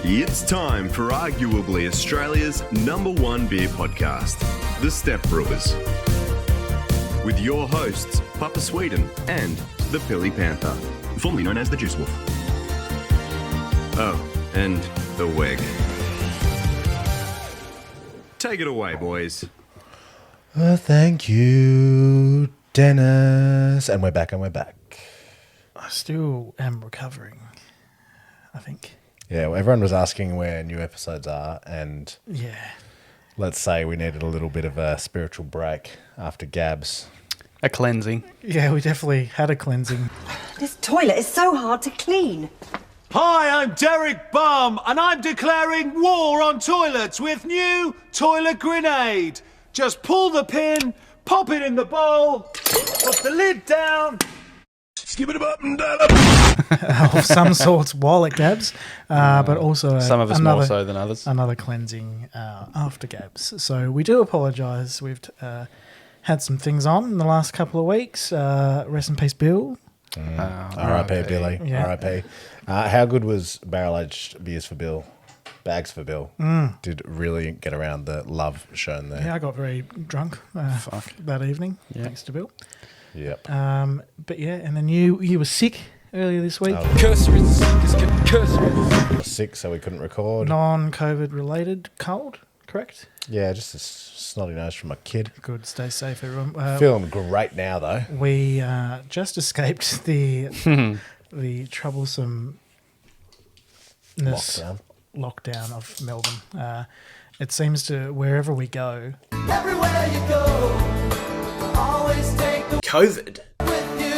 It's time for arguably Australia's #1 beer podcast, The Step Brewers. With your hosts, Papa Sweden and the Pilly Panther, formerly known as the Juice Wolf. Oh, and the Weg. Take it away, boys. Thank you, Dennis. And we're back. I still am recovering, I think. Yeah, well, everyone was asking where new episodes are, and Yeah. let's say we needed a little bit of a spiritual break after GABS. A cleansing. Yeah, we definitely had a cleansing. This toilet is so hard to clean. Hi, I'm Derek Bum, and I'm declaring war on toilets with new toilet grenade. Just pull the pin, pop it in the bowl, put the lid down, skip it up and down. Of some sorts while at GABS, but also Some of us more so than others. Another cleansing after GABS. So we do apologise. We've had some things on in the last couple of weeks. Rest in peace, Bill. R.I.P. Billy. Yeah. R.I.P. How good was barrel-aged beers for Bill? Bags for Bill. Did really get around the love shown there. Yeah, I got very drunk that evening, thanks to Bill. Yep. But yeah, and then you were sick earlier this week. Cursory. Just get cursory. I was sick, so we couldn't record. Non-COVID related cold, correct? Yeah, just a snotty nose from a kid. Good, stay safe, everyone. Feeling great now, though. We just escaped the troublesome lockdown of Melbourne. It seems to, wherever we go, Everywhere you go, always take the COVID. with you.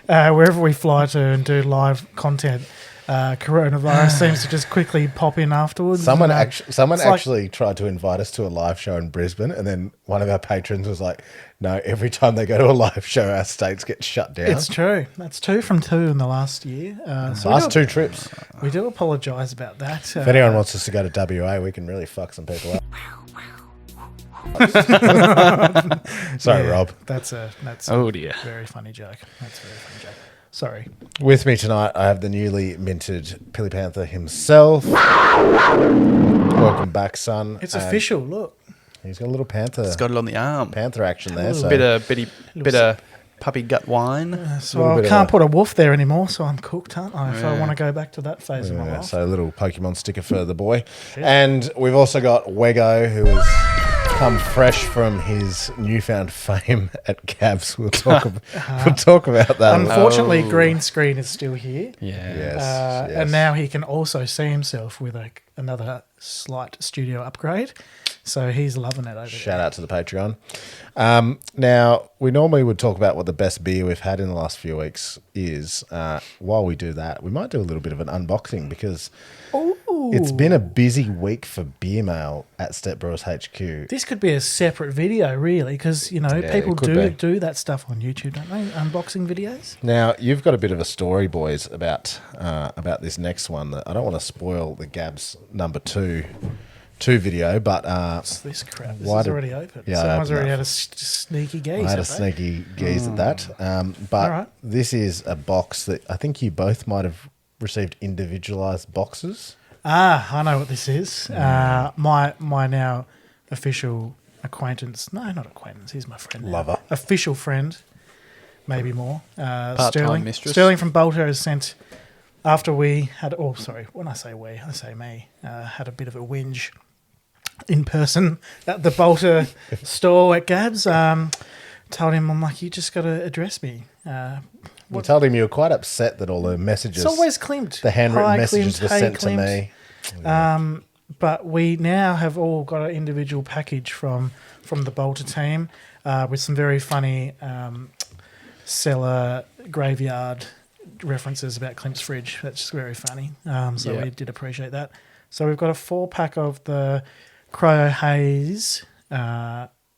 wherever we fly to and do live content, coronavirus seems to just quickly pop in afterwards. Someone And, actually tried to invite us to a live show in Brisbane, and then one of our patrons was like, "No, every time they go to a live show, our states get shut down." It's true. That's 2 from 2 in the last year. So Last 2 trips. we do apologise about that. If anyone wants us to go to WA, we can really fuck some people up. Sorry, Rob. That's Oh dear. very funny joke. That's a very funny joke. Sorry. With me tonight, I have the newly minted Pilly Panther himself. Welcome back, son. It's And official. Look. He's got a little It's got it on the arm. panther action there. So Bit of puppy gut wine. So I can't put a wolf there anymore, so I'm cooked, aren't I? If I want to go back to that phase of my life. So a little Pokemon sticker for the boy. And we've also got Wego, who has come fresh from his newfound fame at GABS. We'll talk about that. Unfortunately, green screen is still here. Yeah. Yes. And now he can also see himself with another slight studio upgrade. So he's loving it over Shout there. out to the Patreon. Now, we normally would talk about what the best beer we've had in the last few weeks is. While we do that, we might do a little bit of an unboxing because it's been a busy week for beer mail at Step Brewers HQ. This could be a separate video, really, because, people it could do that stuff on YouTube, don't they? Unboxing videos. Now, you've got a bit of a story, boys, about this next one. That I don't want to spoil the GABS number 2 video, but What's this crap? This why is did- already open. Yeah, I Someone's opened already that. had a sneaky gaze. I had a have they? sneaky gaze at that. But All right. this is a box that I think you both might have received individualized boxes. I know what this is. My now official acquaintance. No, not acquaintance. He's my friend. now. Lover. Official friend. Maybe more. Part-time Sterling. mistress. Sterling from Bottleshare has sent, after we had, when I say we, I say me, had a bit of a whinge in person at the Bolter store at GABS. Told him, I'm like, you just got to address me. You told him you were quite upset that all the messages, It's always Klimt. the handwritten Hi, messages Klimt. were Hey, sent to Klimt. me. But we now have all got an individual package from the Bolter team with some very funny cellar graveyard references about Klimt's fridge. That's just very funny. So we did appreciate that. So we've got a 4-pack of the Cryo Haze,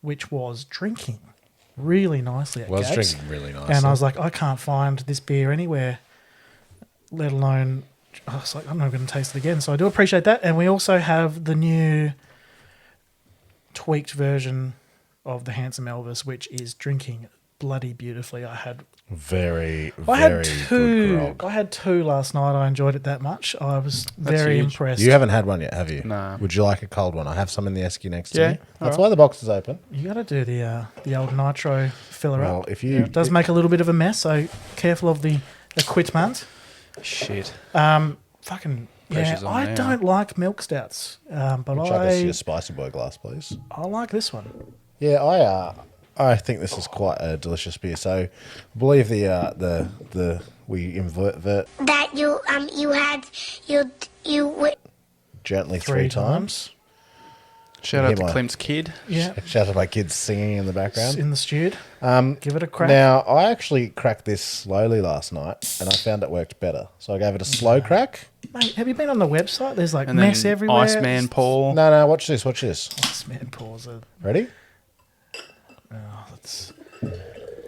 which was drinking really nicely at Was GABS. drinking really nice. And I was like, I can't find this beer anywhere, let alone, I was like, I'm not going to taste it again. So I do appreciate that. And we also have the new tweaked version of the Handsome Elvis, which is drinking bloody beautifully. I had Very, I had very two. good grog. I had two last night. I enjoyed it that much. I was very huge. impressed. You haven't had one yet, have you? No. Would you like a cold one? I have some in the esky next to Yeah, me. That's alright. why the box is open. You got to do the old nitro filler Well, up. if you- it does make a little bit of a mess, so careful of the equipment. Shit. Fucking yeah. Pressure's on I now. don't like milk stouts, but Chuck us your spicy boy glass, please. I like this one. Yeah, I think this is quite a delicious beer. So, I believe we invert That you gently three times. Shout out Here, to mate. Clem's kid. Yeah, Shout out to my kids singing in the background. in the stewed. Give it a crack. Now, I actually cracked this slowly last night, and I found it worked better. So I gave it a slow crack. Mate, have you been on the website? There's like And mess then everywhere. Iceman Paul. No, watch this. Iceman Paul's Ready? that's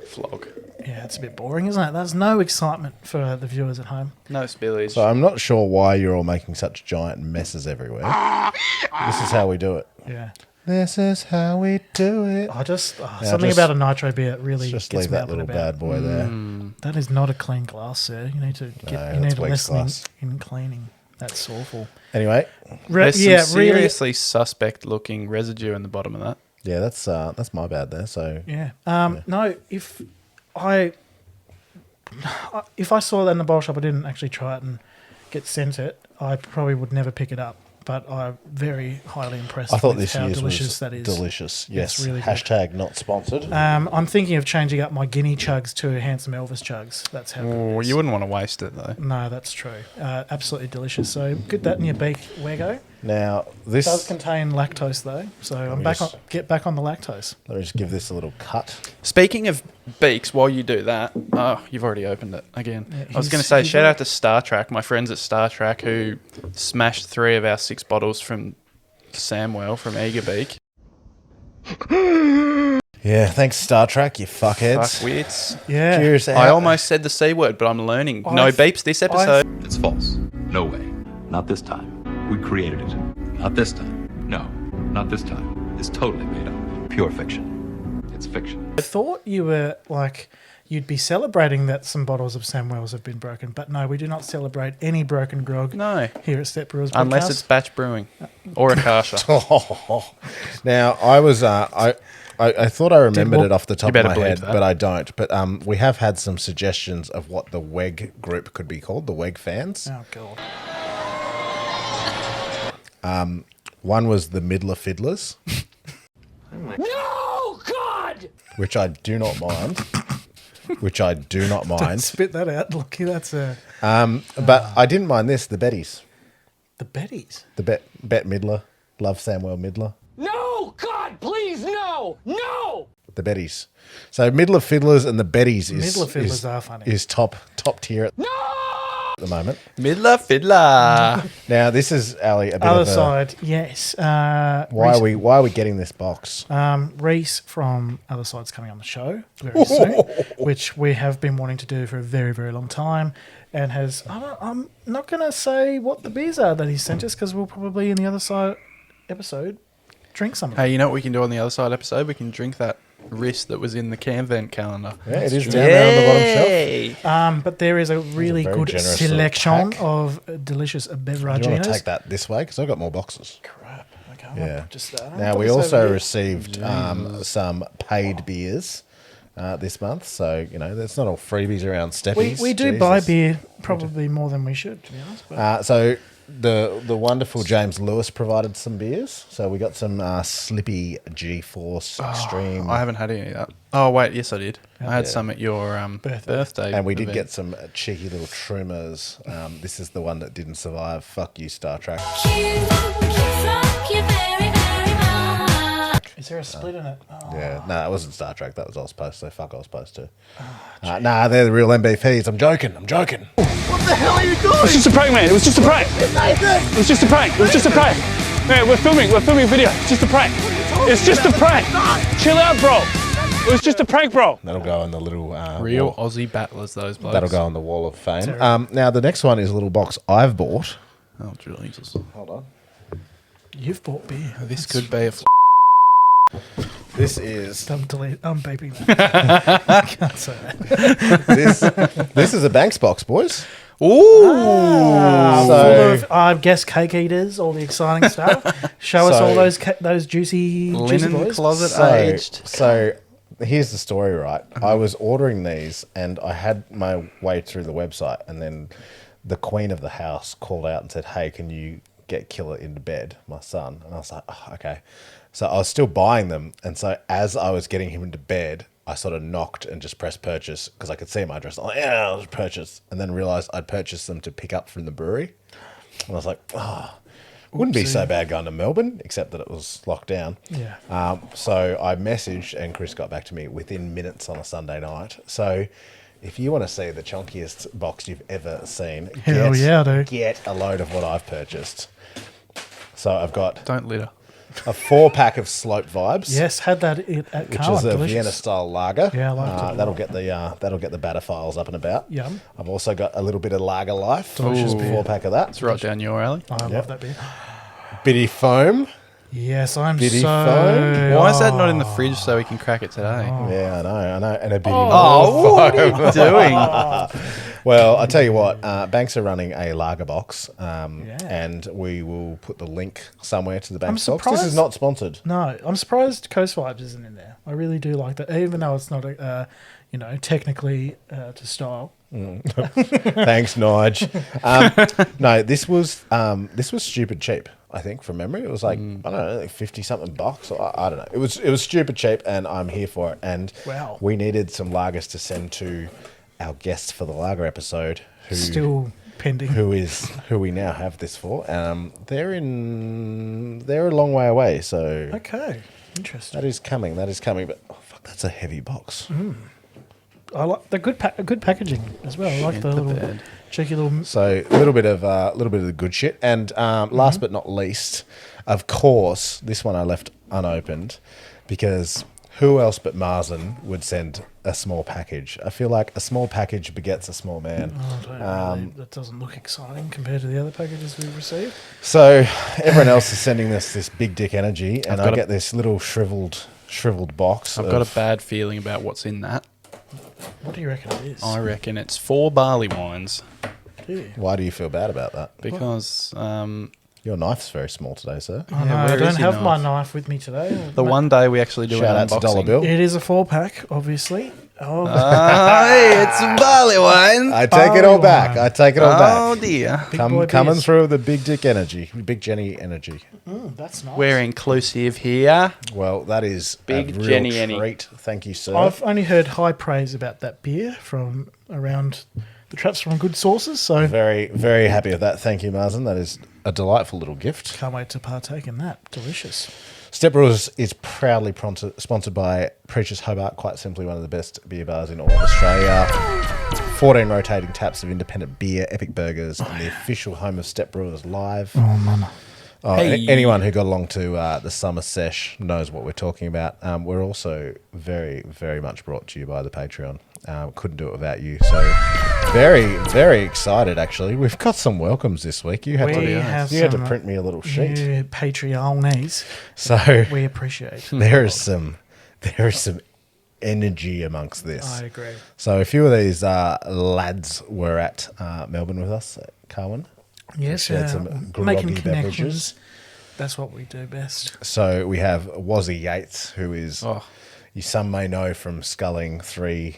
Flog. yeah, it's a bit boring, isn't it? There's no excitement for the viewers at home. No spillage. So I'm not sure why you're all making such giant messes everywhere. This is how we do it. Yeah. This is how we do it. I just Now something just- about a nitro beer really Just gets leave me that up and little about. bad boy there. That is not a clean glass, sir. You need to No, you need that's to Wegg's listen glass. in cleaning. That's awful. Anyway, There's some really. seriously suspect looking residue in the bottom of that. yeah, that's my bad there. So Yeah. No, if I saw that in the bowl shop, I didn't actually try it and get sent it. I probably would never pick it up. But I'm very highly impressed. I thought with this how year's delicious was that is. delicious. Yes, really good. hashtag not sponsored. I'm thinking of changing up my Guinea chugs to Handsome Elvis chugs. That's how. good it Oh, is. you wouldn't want to waste it though. No, that's true. Absolutely delicious. So get that in your beak, Wego. Now this It does contain lactose though, so I'm me back on. just- Get back on the lactose. Let me just give this a little cut. Speaking of beaks, while you do that, oh, you've already opened it again. Yeah, I was he's- going to say, he's shout got- out to Star Trek, my friends at Star Trek, who smashed 3 of our 6 bottles from Samwell from Eagerbeak. Yeah, thanks Star Trek, you fuckheads. Fuck wits. Yeah. Cheers. I almost said the C word, but I'm learning. No I've- beeps this episode. It's false. No way. Not this time. We created it. Not this time. No, not this time. It's totally made up. Pure fiction. It's fiction. I thought you were like you'd be celebrating that some bottles of Samwell's have been broken, but no, we do not celebrate any broken grog. No. Here at Step Brewers Podcast. Unless it's batch brewing or Akasha. Now I was I thought I remembered what- it off the top You of better my believe head, that. but I don't. But we have had some suggestions of what the WEG group could be called, the WEG fans. Oh god. One was the Midler Fiddlers. No, God! Which I do not mind. Spit that out. Lucky that's a But I didn't mind this, the Betties. the Betties. The Bet Midler. Love Samuel Midler. No! God, please, no! No! The Betties. So Midler Fiddlers and the Betties Midler Fiddlers are funny. is top tier at the moment. Midler Fiddler. Now this is Ali a bit Other of a, side, yes. why are we getting this box? Reese from Other Side's coming on the show very soon, which we have been wanting to do for a very, very long time, and I'm not going to say what the beers are that he sent us because we'll probably in the Other Side episode drink some of them. Hey, you know what we can do on the other side episode? We can drink that wrist that was in the Camvent calendar. Yeah, it is down there on the bottom shelf. But there is a really very good generous little selection pack. of delicious Do you want beverages. to take that this way? Because I've got more boxes. Crap. Okay, Yeah. Just Now we also received some paid beers this month, so there's not all freebies around Steppies. we do buy Jesus. beer probably more than we should, to be honest. But So the wonderful James Lewis provided some beers. So we got some Slippy G-Force Extreme, I haven't had any of that. Oh, wait, yes, I did. I had some at your birthday. and we did event. get some cheeky little trimmers. This is the one that didn't survive. Fuck you, Star Trek. is there a split in it? Oh. Yeah, no, it wasn't Star Trek. That was Ozpost. So fuck Ozpost too. Nah, they're the real MVPs. I'm joking. It's just a prank, man. It was just a prank. It was just a prank. It was just a prank. Man, we're filming a video. It's just a prank. It's just a prank. Chill out, bro. It was just a prank, bro. That'll go on the little Real wall. Aussie battlers, those blokes. That'll go on the wall of fame. Now the next one is a little box I've bought. Oh, Jesus. Hold on. You've bought beer. This could be a This is Don't delete. I'm beeping that. Can't say that. this is a Banks box, boys. Ooh. So- Full of, I guess, cake eaters, all the exciting stuff. Show us So- all those juicy Linen boys. closet aged. So here's the story, right? I was ordering these and I had my way through the website, and then the queen of the house called out and said, "Hey, can you get Killer into bed, my son?" And I was like, oh, okay. So I was still buying them. And so as I was getting him into bed, I sort of knocked and just pressed purchase because I could see my address. I'm like, yeah, I'll just purchase. And then realized I'd purchased them to pick up from the brewery. And I was like, wouldn't be so bad going to Melbourne, except that it was locked down. Yeah. So I messaged and Chris got back to me within minutes on a Sunday night. So if you want to see the chunkiest box you've ever seen, Hell yeah, dude. get a load of what I've purchased. So I've got Don't litter. a 4-pack of Slope Vibes. Yes, had that at Which Carwyn. is a Delicious. Vienna style lager. Yeah, I liked it a That'll get the batter files up and about. Yum. I've also got a little bit of Lager Life. Delicious Ooh. beer. 4-pack of that. It's right down your alley. I love that beer. Bitty Foam. Yes, I'm Bitty so... foam. Why is that not in the fridge so we can crack it today? Yeah, I know. And a bitty What are you doing? Well, I tell you what, Banks are running a lager box, and we will put the link somewhere to the Banks box. This is surprised- not sponsored. No, I'm surprised Coast Vibes isn't in there. I really do like that, even though it's not, technically to style. Thanks, Nige. No, this was stupid cheap. I think from memory, it was like I don't know, like 50 something bucks. I don't know. It was stupid cheap, and I'm here for it. And Wow. we needed some lagers to send to our guests for the lager episode, who Still pending. who we now have this for. They're a long way away, so Okay, interesting. that is coming. But oh, fuck, that's a heavy box. I like the good packaging as well. I like the little bed. cheeky little... So a little bit of the good shit. And last but not least, of course, this one I left unopened because who else but Marsden would send a small package? I feel like a small package begets a small man. that doesn't look exciting compared to the other packages we've received. So everyone else is sending this big dick energy, and I got get this little shriveled box. I've got a bad feeling about what's in that. What do you reckon it is? I reckon it's 4 barley wines Why do you feel bad about that? because Your knife's very small today, sir. I know, I where don't is your have my knife? knife with me today. the one day we actually do Shout an out to unboxing. Dollar Bill. It is a 4-pack, obviously. Oh, Hey, it's barley wine. I take it all back. wine. I take it all Oh back. dear. boy Coming beers. through with the big dick energy, big Jenny energy. that's nice. We're inclusive here. Well, that is Big a real Jenny Annie. treat. Thank you, sir. I've only heard high praise about that beer from around the traps from good sources, so Very, very happy with that. Thank you, Marsden. That is a delightful little gift. can't wait to partake in that. Delicious. Step Brewers is proudly sponsored by Preachers Hobart, quite simply one of the best beer bars in all of Australia. 14 rotating taps of independent beer, epic burgers, and the official home of Step Brewers Live. Oh, mama. Hey. Anyone who got along to the summer sesh knows what we're talking about. We're also very, very much brought to you by the Patreon. Couldn't do it without you. So very, very excited, actually. We've got some welcomes this week. You had We to have you had to some print me a little sheet. new Patreonies. So We appreciate. there is some energy amongst this. I agree. So a few of these lads were at Melbourne with us at Carwyn. Yes, Shared some making groggy connections. beverages. That's what we do best. So we have Wazzy Yates, who is Oh. some may know from sculling 3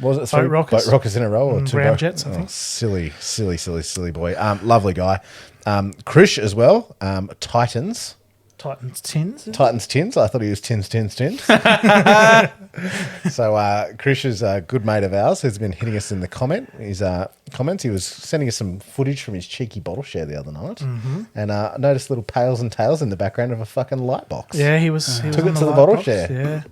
was it 3 Boat rockers. boat rockers in a row or 2 Brown boat- Jets, I think. Silly boy. Lovely guy. Krish as well. Titans Titans tins. Tins. I thought he was Tins. So Krish is a good mate of ours who's been hitting us in the comments. He was sending us some footage from his cheeky Bottleshare the other night, and I noticed little pails and tails in the background of a fucking light box. Yeah, he was. He was Took on it to the light bottle box, share.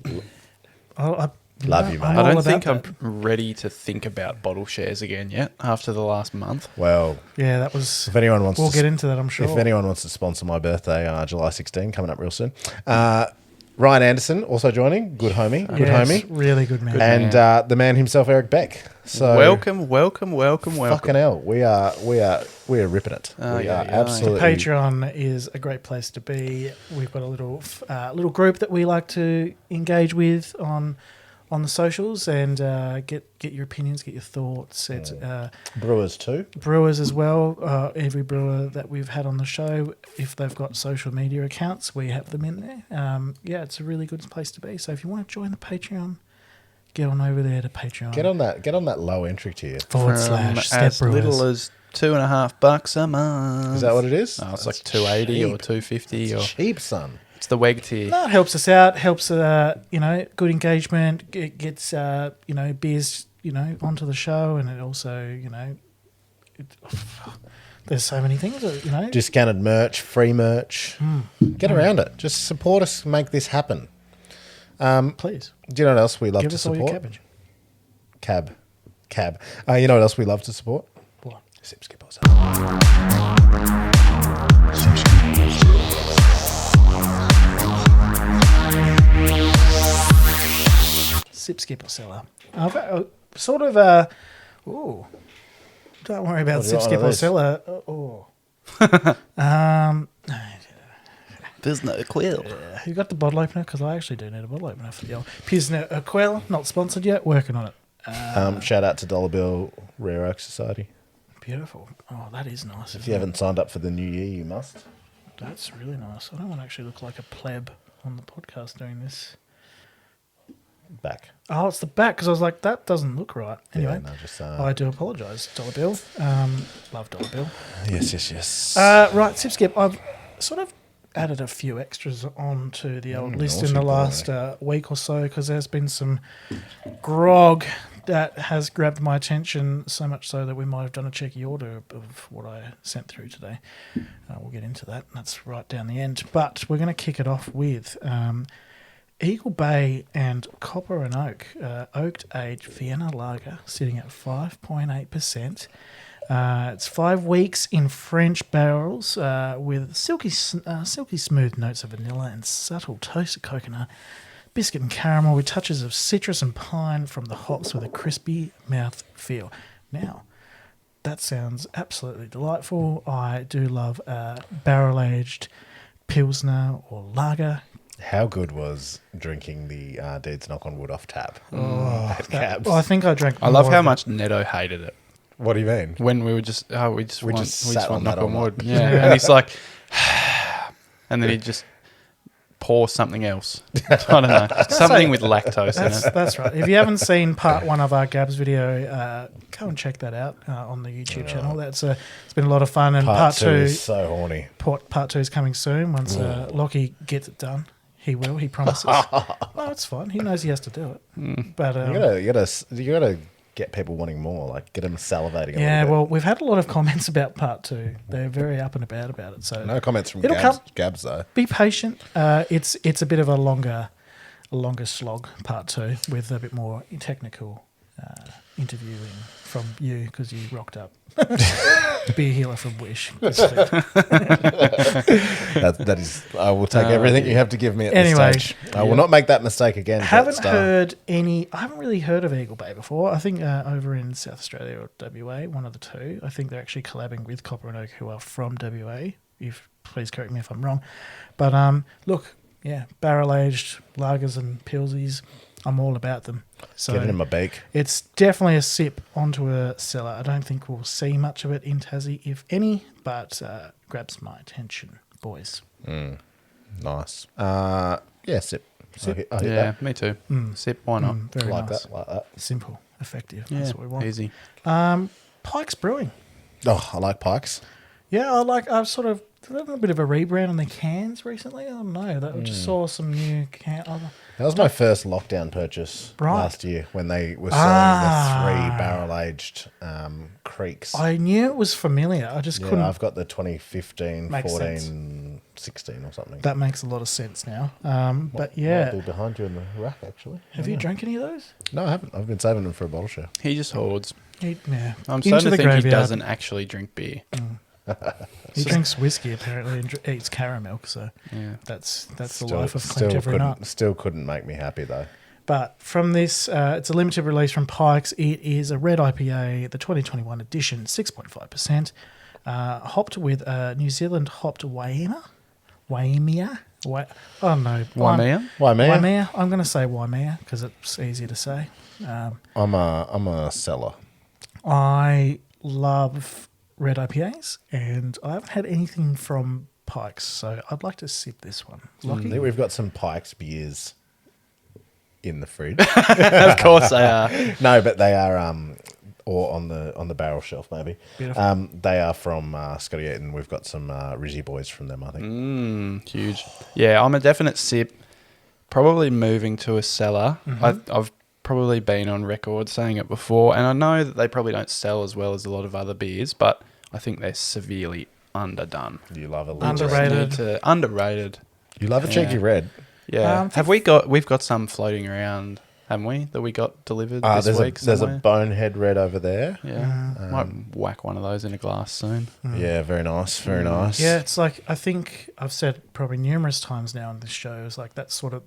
Yeah. Love you, mate. I'm I all don't about think that. I'm ready to think about bottle shares again yet after the last month. Well, Yeah, that was. if anyone wants We'll to get into that, I'm sure. If anyone wants to sponsor my birthday, July 16, coming up real soon, Ryan Anderson also joining. Good homie. Good Yes, homie. really good man. And the man himself, Eric Beck. So welcome. fucking hell, we are ripping it. We are absolutely. Patreon is a great place to be. We've got a little group that we like to engage with on the socials and get your opinions, get your thoughts. It's Brewers too. Brewers as well. Every brewer that we've had on the show, if they've got social media accounts, we have them in there. It's a really good place to be. So if you want to join the Patreon, get on over there to Patreon. Get on that low entry tier. / Step as Brewers. little as $2.50 a month. Is that what it is? Oh, it's like $2.80 or $2.50 or cheap, son. it's the WEG tier. No, it helps us out. Helps good engagement. It gets beers onto the show, and it also there's so many things Discounted merch, free merch. Get around it. Just support us. Make this happen. Please Do you know what else we love give to us support? all your cabbage. Cab. You know what else we love to support? What? Sip, skip, or sell. Sip, skip, or seller. I've don't worry about Oh, sip, you skip, want one or of seller. There's no quill. You got the bottle opener? Because I actually do need a bottle opener for the old Pilsner Urquell. Not sponsored yet. Working on it. Shout out to Dollar Bill Rare Oak Society. Beautiful. Oh, that is nice. If you haven't signed up for the new year, you must. That's really nice. I don't want to actually look like a pleb on the podcast doing this. Back. Oh, it's the back, because I was like, that doesn't look right. Anyway, Yeah, no, just, I do apologise, Dollar Bill. Love Dollar Bill. Yes. Right, Sip Skip, I've sort of added a few extras onto the old list in the last week or so, because there's been some grog that has grabbed my attention, so much so that we might have done a cheeky order of what I sent through today. We'll get into that. That's right down the end. But we're going to kick it off with Eagle Bay and Copper and Oak, oaked aged Vienna lager, sitting at 5.8%. It's 5 weeks in French barrels with silky smooth notes of vanilla and subtle toasted coconut, biscuit and caramel with touches of citrus and pine from the hops with a crispy mouth feel. Now, that sounds absolutely delightful. I do love barrel-aged Pilsner or lager. How good was drinking the Deeds Knock on Wood off tap at Cabs? Well, I think I drank I love more how of it. much Neto hated it. What do you mean? When we were just, we just sat on want that knock on all wood. night. Yeah. And he's like, and then he just pour something else. I don't know. Something with lactose in it. That's right. If you haven't seen part 1 of our GABS video, go and check that out on the YouTube channel. It's been a lot of fun. And part 2 is so horny. Part 2 is coming soon. Once Lockie gets it done, he will. He promises. No, it's fine. He knows he has to do it. But You gotta get people wanting more. Like get them salivating. yeah, well, we've had a lot of comments about part 2. They're very up and about it. So no comments from it'll Gabs, come. Gabs though. Be patient. It's a bit of a longer slog, part 2, with a bit more technical interviewing from you, because you rocked up. Be a healer from Wish. That is. I will take everything you have to give me at Anyway, this stage. I will not make that mistake again. I haven't really heard of Eagle Bay before. I think over in South Australia or WA, one of the two. I think they're actually collabing with Copper and Oak, who are from WA. Please correct me if I'm wrong. But look, yeah, barrel-aged lagers and pilsies, I'm all about them. So Get it in my beak. it's definitely a sip onto a cellar. I don't think we'll see much of it in Tassie, if any, but grabs my attention, boys. Nice. Yeah, sip. Sip. I hit Yeah, that. me too. Sip, why not? Very Like nice. that. Like that. Simple, effective. Yeah, That's what we want. easy. Pike's Brewing. Oh, I like Pikes. Yeah, I've sort of done a bit of a rebrand on the cans recently. I don't know. I just saw some new can. That was my first lockdown purchase Right. last year when they were selling the 3 barrel-aged creeks. I knew it was familiar. I just couldn't. I've got the 2015, Makes 14, sense. 16 or something. That makes a lot of sense now. But Might yeah, be behind you in the rack, actually. have you drank any of those? No, I haven't. I've been saving them for a Bottleshare. He just hoards. Yeah. I'm Into starting to the think he graveyard. doesn't actually drink beer. He drinks whiskey apparently and eats caramel, so that's the life of Clint every night. Still couldn't make me happy though. But from this, it's a limited release from Pikes. It is a red IPA, the 2021 edition, 6.5%, hopped with New Zealand hopped Waimea. Waimea? Waimea. I'm going to say Waimea because it's easier to say. I'm a cellar. I love red IPAs, and I haven't had anything from Pikes, so I'd like to sip this one. Lockie? I think we've got some Pikes beers in the fridge. Of course they are. No, but they are or on the barrel shelf maybe. Beautiful. They are from Scotty Eaton. We've got some Rizzy boys from them, I think. Huge. Yeah, I'm a definite sip. Probably moving to a cellar. I've probably been on record saying it before, and I know that they probably don't sell as well as a lot of other beers, but I think they're severely underdone. You love a Underrated. You love a cheeky red. Yeah. We've got some floating around, haven't we? That we got delivered this week. There's a somewhere? bonehead red over there. Yeah. Might whack one of those in a glass soon. Yeah, very nice. Very nice. Yeah, it's like, I think I've said probably numerous times now on this show, it's like that's sort of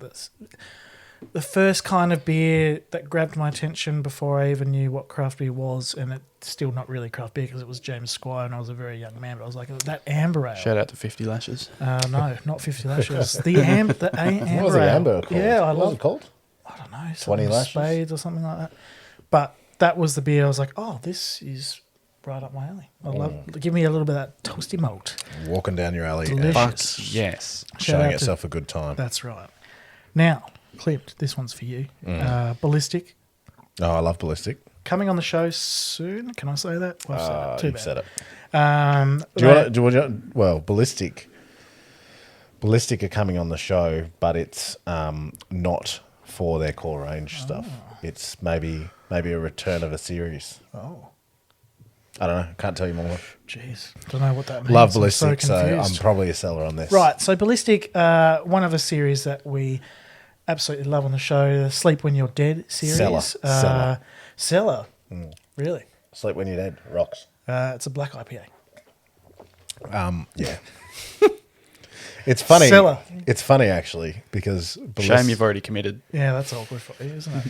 the first kind of beer that grabbed my attention before I even knew what craft beer was, and it's still not really craft beer because it was James Squire and I was a very young man, but I was like, that amber ale. Shout out to 50 Lashes. No, not 50 Lashes. The amber What was the ale. amber called? Yeah, what was it called? I don't know, 20 Lashes? Spades or something like that. But that was the beer I was like, oh, this is right up my alley. I love. Give me a little bit of that toasty malt. Walking down your alley. Delicious. And Yes. showing yourself a good time. That's right. Now, Clint, this one's for you. Ballistic. Oh, I love Ballistic. Coming on the show soon. Can I say that? Well, I've said it. Too You've bad. said it. Do you want well, Ballistic are coming on the show, but it's not for their core range stuff. It's maybe a return of a series. Oh. I don't know. Can't tell you more. Jeez. Don't know what that means. Love Ballistic, so so I'm confused. probably a seller on this. Right. So Ballistic, one of a series that we absolutely love on the show, the Sleep When You're Dead series. Cellar. Really? Sleep When You're Dead. Rocks. It's a black IPA. Yeah. It's funny. Cellar. It's funny actually because Shame you've already committed. Yeah, that's awkward for you, isn't it?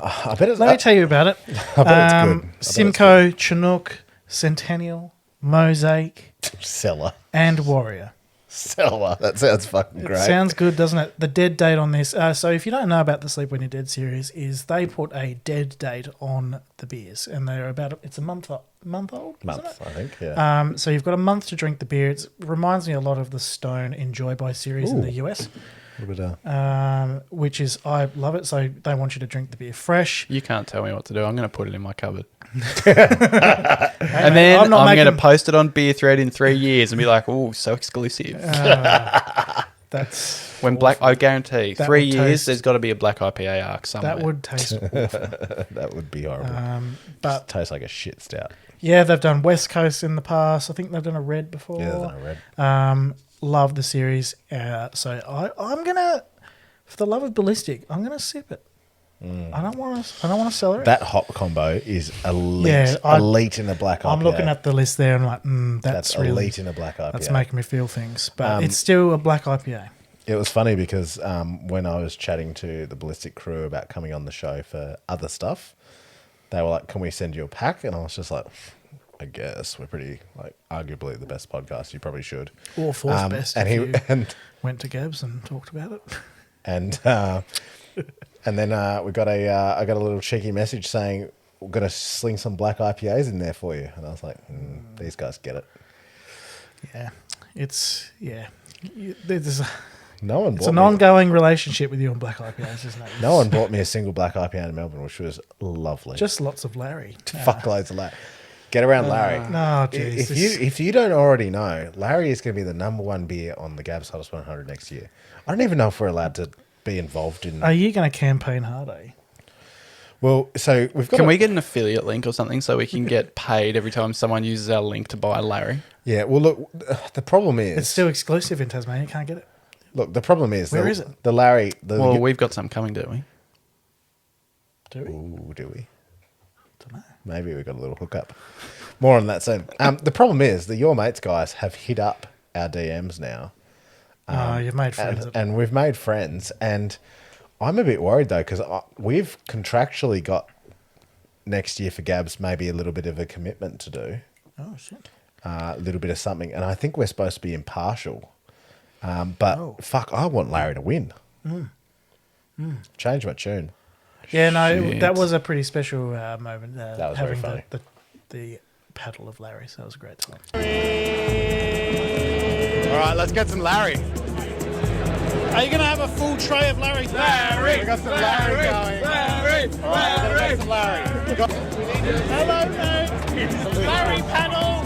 I bet it's. Let me tell you about it. I bet it's good. Simcoe, Chinook, Centennial, Mosaic, Cellar. and Warrior. Cellar. That sounds fucking great. Sounds good, doesn't it? The dead date on this. So if you don't know about the Sleep When You're Dead series, is they put a dead date on the beers, and they're about it's a month old. Isn't it? I think. Yeah. So you've got a month to drink the beer. It reminds me a lot of the Stone Enjoy By series in the US, which is I love it. So they want you to drink the beer fresh. You can't tell me what to do. I'm going to put it in my cupboard. And then I'm going to post it on Beer Thread in 3 years and be like, oh, so exclusive. That's when black, I guarantee, That 3 would years, taste- there's got to be a black IPA arc somewhere. that would taste awful. That would be horrible. But Tastes like a shit stout. yeah, they've done West Coast in the past. I think they've done a red before. Yeah, they've done a red. Love the series. So I'm gonna, for the love of Ballistic, I'm gonna sip it. I don't want to celebrate. That hop combo is elite. Yeah, elite in a black IPA. I'm looking at the list there and I'm like, That's really elite in a black IPA. That's making me feel things, but it's still a black IPA. It was funny because when I was chatting to the Ballistic crew about coming on the show for other stuff, they were like, "Can we send you a pack?" And I was just like, "I guess we're pretty like arguably the best podcast. You probably should." Or fourth best. And if he you went to GABS and talked about it. And then we got I got a little cheeky message saying we're gonna sling some black IPAs in there for you, and I was like, these guys get it. Yeah, there's No one. it's an ongoing relationship with you on black IPAs, isn't it? No one bought me a single black IPA in Melbourne, which was lovely. Just lots of Larry. Fuck loads of Larry. Get around Larry. No, geez. If you don't already know, Larry is going to be the number one beer on the GABS Hottest 100 next year. I don't even know if we're allowed to be involved in. Are you going to campaign hard, eh? Well, so we've got. Can we get an affiliate link or something so we can get paid every time someone uses our link to buy Larry? Yeah. Well, look. The problem is It's still exclusive in Tasmania. You can't get it. Look, the problem is Where is it? The Larry. Well, we've got some coming, don't we? Do we? Ooh, do we? Don't know. Maybe we got a little hookup. More on that soon. The problem is the Your Mates guys have hit up our DMs now. You've made friends. And we've made friends. And I'm a bit worried, though, because we've contractually got next year for GABS maybe a little bit of a commitment to do. Oh, shit. A little bit of something. And I think we're supposed to be impartial. But fuck, I want Larry to win. Change my tune. Yeah, no, that was a pretty special moment. That was very funny. The paddle of Larry, so that was a great time. All right, let's get some Larry. Are you going to have a full tray of Larry? We got some Larry going. All right, we're gonna get some Larry. Hello, mate. Larry paddle.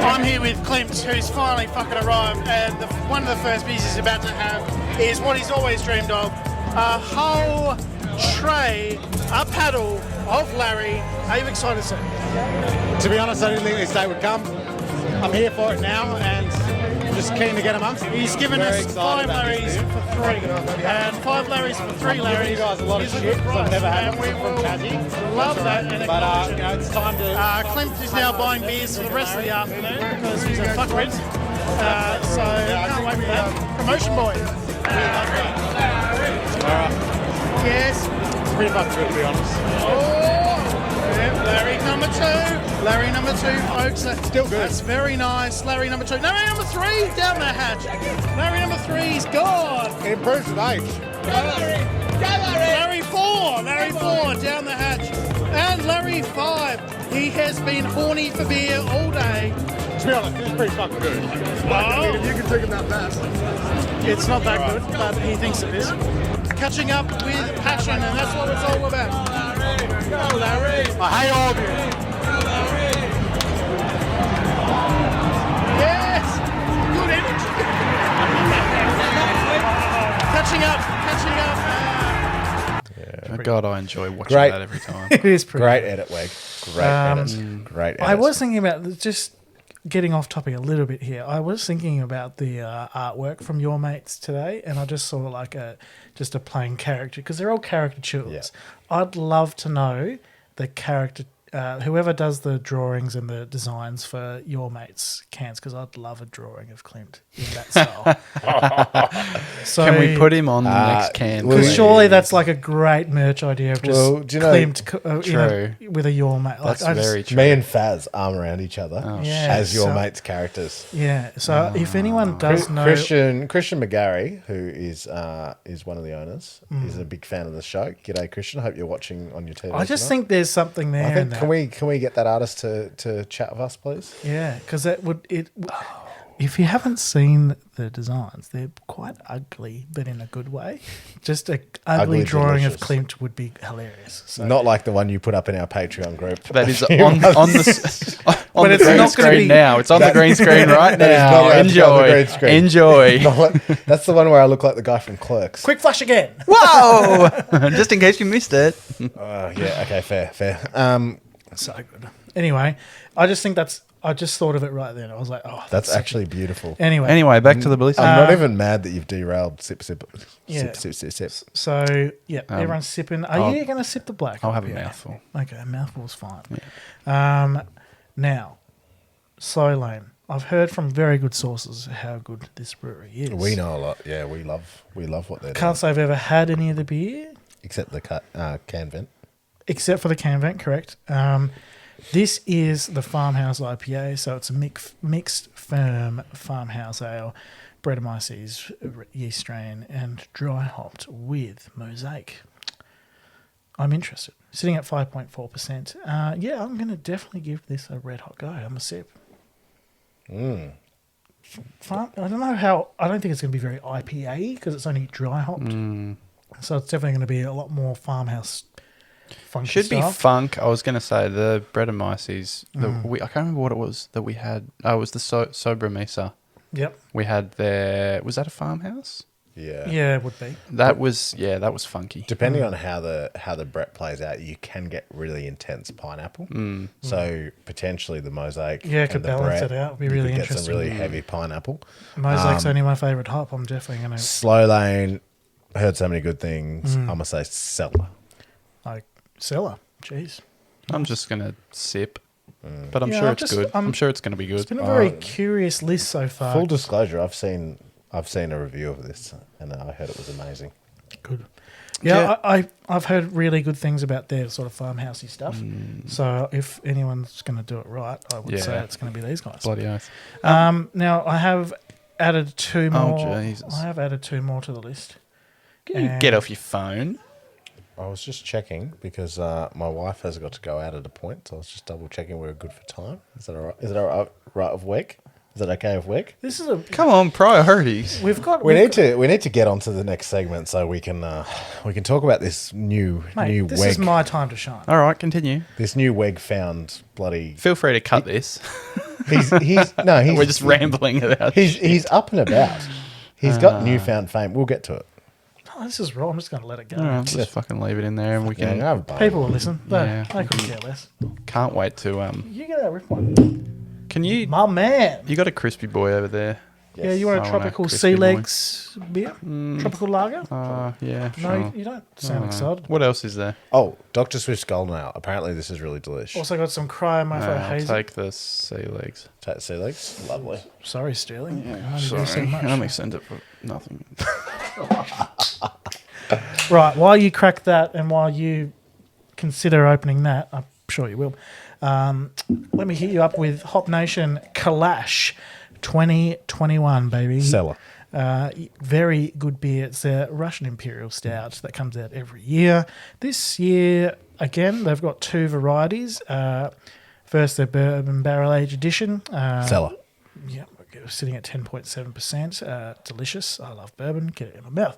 I'm here with Clint, who's finally fucking arrived, and one of the first beers he's about to have is what he's always dreamed of, a whole tray, a paddle of Larry. Are you excited, sir? To be honest, I didn't think this day would come. I'm here for it now, and I'm just keen to get amongst it. He's given Very us excited 5 about Larrys this beer. for 3, and 5 Larrys for 3 I'm giving Larrys. you guys a lot of is a shit good because I've price, never had and we one from will Tassie. love that and But acknowledge it. you know, it's time to. Clint is now buying beers for the rest of the afternoon because he's a fuckwit. So can't wait for that. Promotion boy. Yes. It's pretty fucking good, to be honest. Yeah, Larry number 2. Larry number 2, folks. Still good. That's very nice. Larry number 2. Larry number 3 down the hatch. Larry number 3's gone. It improves with age. Larry 4. Larry 4 down the hatch. And Larry 5. He has been horny for beer all day. To be honest, it's pretty fucking good. Oh. If you can drink it that fast. It's not that good, but he thinks it is. Catching up with passion, and that's what it's all about. Go, Larry. I hate all of you. Yes. Good energy. Catching up. God, I enjoy watching Great. that every time. It is pretty Great edit, Weg. Great edit. Great edit. I was thinking about just getting off topic a little bit here. I was thinking about the artwork from Your Mates today, and I just saw like just a plain caricature because they're all caricatures. Yeah. I'd love to know the character, whoever does the drawings and the designs for Your Mates cans, because I'd love a drawing of Clint in that style. So, Can we put him on the next can? because please? surely that's like a great merch idea of just Well, do you know- Clint True. with a Your Mate. That's I just- very true. Me and Faz arm around each other Yeah, as Your so- Mates characters. Yeah, so if anyone does know... Christian McGarry, who is one of the owners, is a big fan of the show. G'day, Christian. Hope you're watching on your TV. I just tonight. think there's something there. I in think that. can we get that artist to chat with us, please? Yeah, because that would if you haven't seen the designs, they're quite ugly, but in a good way. Just a ugly drawing delicious. of Klimt would be hilarious. So. Not like the one you put up in our Patreon group. That is a on few months- the But it's green not gonna screen be- now. It's on the green screen right That is not now. allowed to go on the green screen. Enjoy. That's the one where I look like the guy from Clerks. Quick flash again. Whoa! Just in case you missed it. Yeah. Okay. Fair. So good. Anyway, I just think I just thought of it right then. I was like, oh, That's actually beautiful. Anyway, Back to the Billy. I'm not even mad that you've derailed. Sip. Yeah. Sip. So yeah, everyone's sipping. Are you going to sip the black? I'll have a Yeah. mouthful. Okay, a mouthful's fine. Now, Slow Lane. I've heard from very good sources how good this brewery is. We know a lot. Yeah, we love what they're doing. Can't say I've ever had any of the beer, Except the can vent. except for the can vent, correct. This is the Farmhouse IPA, so it's a mixed firm farmhouse ale, Brettanomyces yeast strain, and dry hopped with mosaic. I'm interested. Sitting at 5.4%. Yeah, I'm going to definitely give this a red hot go. I'm a sip. I don't know how. I don't think it's going to be very IPA because it's only dry hopped. So it's definitely going to be a lot more farmhouse funky Should be stuff. funk. I was going to say the Brettanomyces. I can't remember what it was that we had. Oh, it was the Sobra Mesa. Yep. We had there. Was that a farmhouse? Yeah. Yeah, it would be. That was funky. Depending on how the Brett plays out, you can get really intense pineapple. So potentially the mosaic. Yeah, it could and the balance Brett, it out. It'd be you really could get interesting. some really heavy pineapple. Mosaic's only my favourite hop. I'm definitely going to Slow Lane. Heard so many good things. I'm gonna say Cellar. like Cellar. Jeez. I'm just going to sip. But I'm Yeah, sure I'm it's just- good. I'm sure it's going to be It's good. been a very curious list so far. Full disclosure, I've seen a review of this, and I heard it was amazing. Good. Yeah, I've heard really good things about their sort of farmhousey stuff. So if anyone's going to do it right, I would say it's going to be these guys. Bloody oath. Now I have added two more. Jesus. I have added two more to the list. Can you get off your phone? I was just checking because my wife has got to go out at a point, so I was just double checking we're good for time. Is that all right? Is it all right of week? Is it okay with week? This is a Come on, priorities. we've got We need to get on to the next segment so we can talk about this new This weg. is my time to shine. All right, continue. This new weg found bloody. Feel free to cut this. He's We're just rambling about. He's up and about. He's got newfound fame. We'll get to it. Oh, this is wrong. I'm just going to let it go. All right, just fucking leave it in there, and we can. Yeah, no, People will listen. They, Yeah. they couldn't care less. Can't wait to. You get that rip one. Can you? My man. You got a crispy boy over there. Yeah, you want I a want a tropical crispy sea boy. legs beer? Tropical lager? Yeah. No, Sure. you don't sound excited. What else is there? Oh, Dr. Swift's Golden Ale. Apparently, this is really delicious. Also got some Cryomofo I'll hazy. take the sea legs. Take sea legs. Lovely. Sorry, Sterling. I only do Sorry, so much. I only sent it for nothing. Right, while you crack that and while you consider opening that, I'm sure you will, let me hit you up with Hop Nation Kalash 2021, baby. Cellar. Very good beer. It's a Russian Imperial Stout that comes out every year. This year, again, they've got two varieties. First, the Bourbon Barrel Age Edition. Cellar. Yeah, sitting at 10.7%. Delicious. I love bourbon. Get it in my mouth.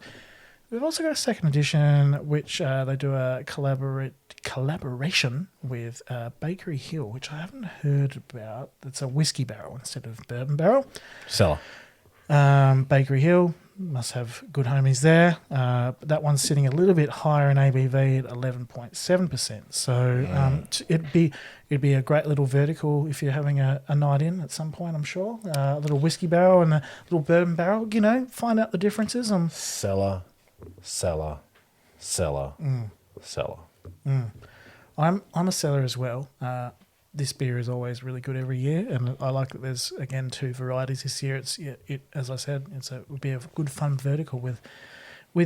We've also got a second edition, which they do a collaboration with Bakery Hill, which I haven't heard about. It's a whiskey barrel instead of bourbon barrel. Cellar. Bakery Hill must have good homies there. But that one's sitting a little bit higher in ABV at 11.7%. So it'd be a great little vertical if you're having a night in at some point, I'm sure. A little whiskey barrel and a little bourbon barrel. You know, find out the differences. Cellar. Cellar. Cellar. Cellar. I'm a seller as well. This beer is always really good every year, and I like that there's again two varieties this year. It as I said, would be a good fun vertical with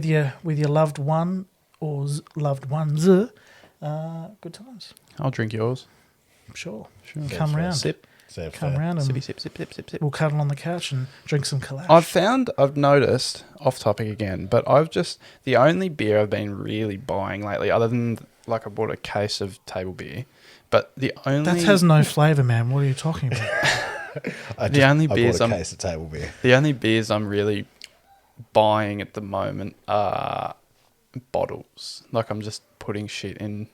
your loved one or loved ones. Good times. I'll drink yours. Sure. Sure. Come round. Sip. Come round and Sippy, sip, sip, sip, sip, sip. we'll cuddle on the couch and drink some Kalash. I've noticed, off topic again, but the only beer I've been really buying lately, other than like I bought a case of table beer, but the only that has no flavour, man. What are you talking about? I beers bought a case of table beer. The only beers I'm really buying at the moment are bottles. Like I'm just putting shit in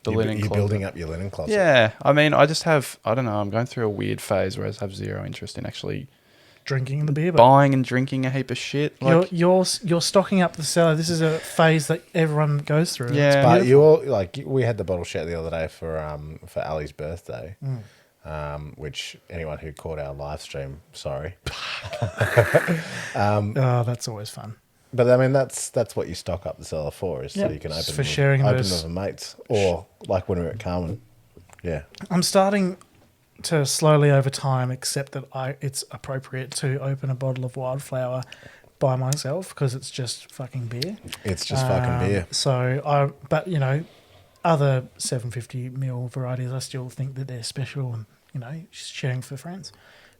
the linen You're closet. building up your linen closet. Yeah, I mean, I don't know, I'm going through a weird phase where I have zero interest in actually Drinking the beer, but buying and drinking a heap of shit. Like, you're stocking up the cellar. This is a phase that everyone goes through. Yeah. It's But beautiful. you all we had the bottle share the other day for Ali's birthday, which anyone who caught our live stream, sorry. Oh, that's always fun. But I mean, that's what you stock up the cellar for, is Yep. so you can open For them, sharing open those- them with mates, or like when we were at Carwyn. Yeah, I'm starting to slowly over time accept that it's appropriate to open a bottle of Wildflower by myself because it's just fucking beer. it's just fucking beer. But you know, other 750ml varieties, I still think that they're special and you know, just sharing for friends,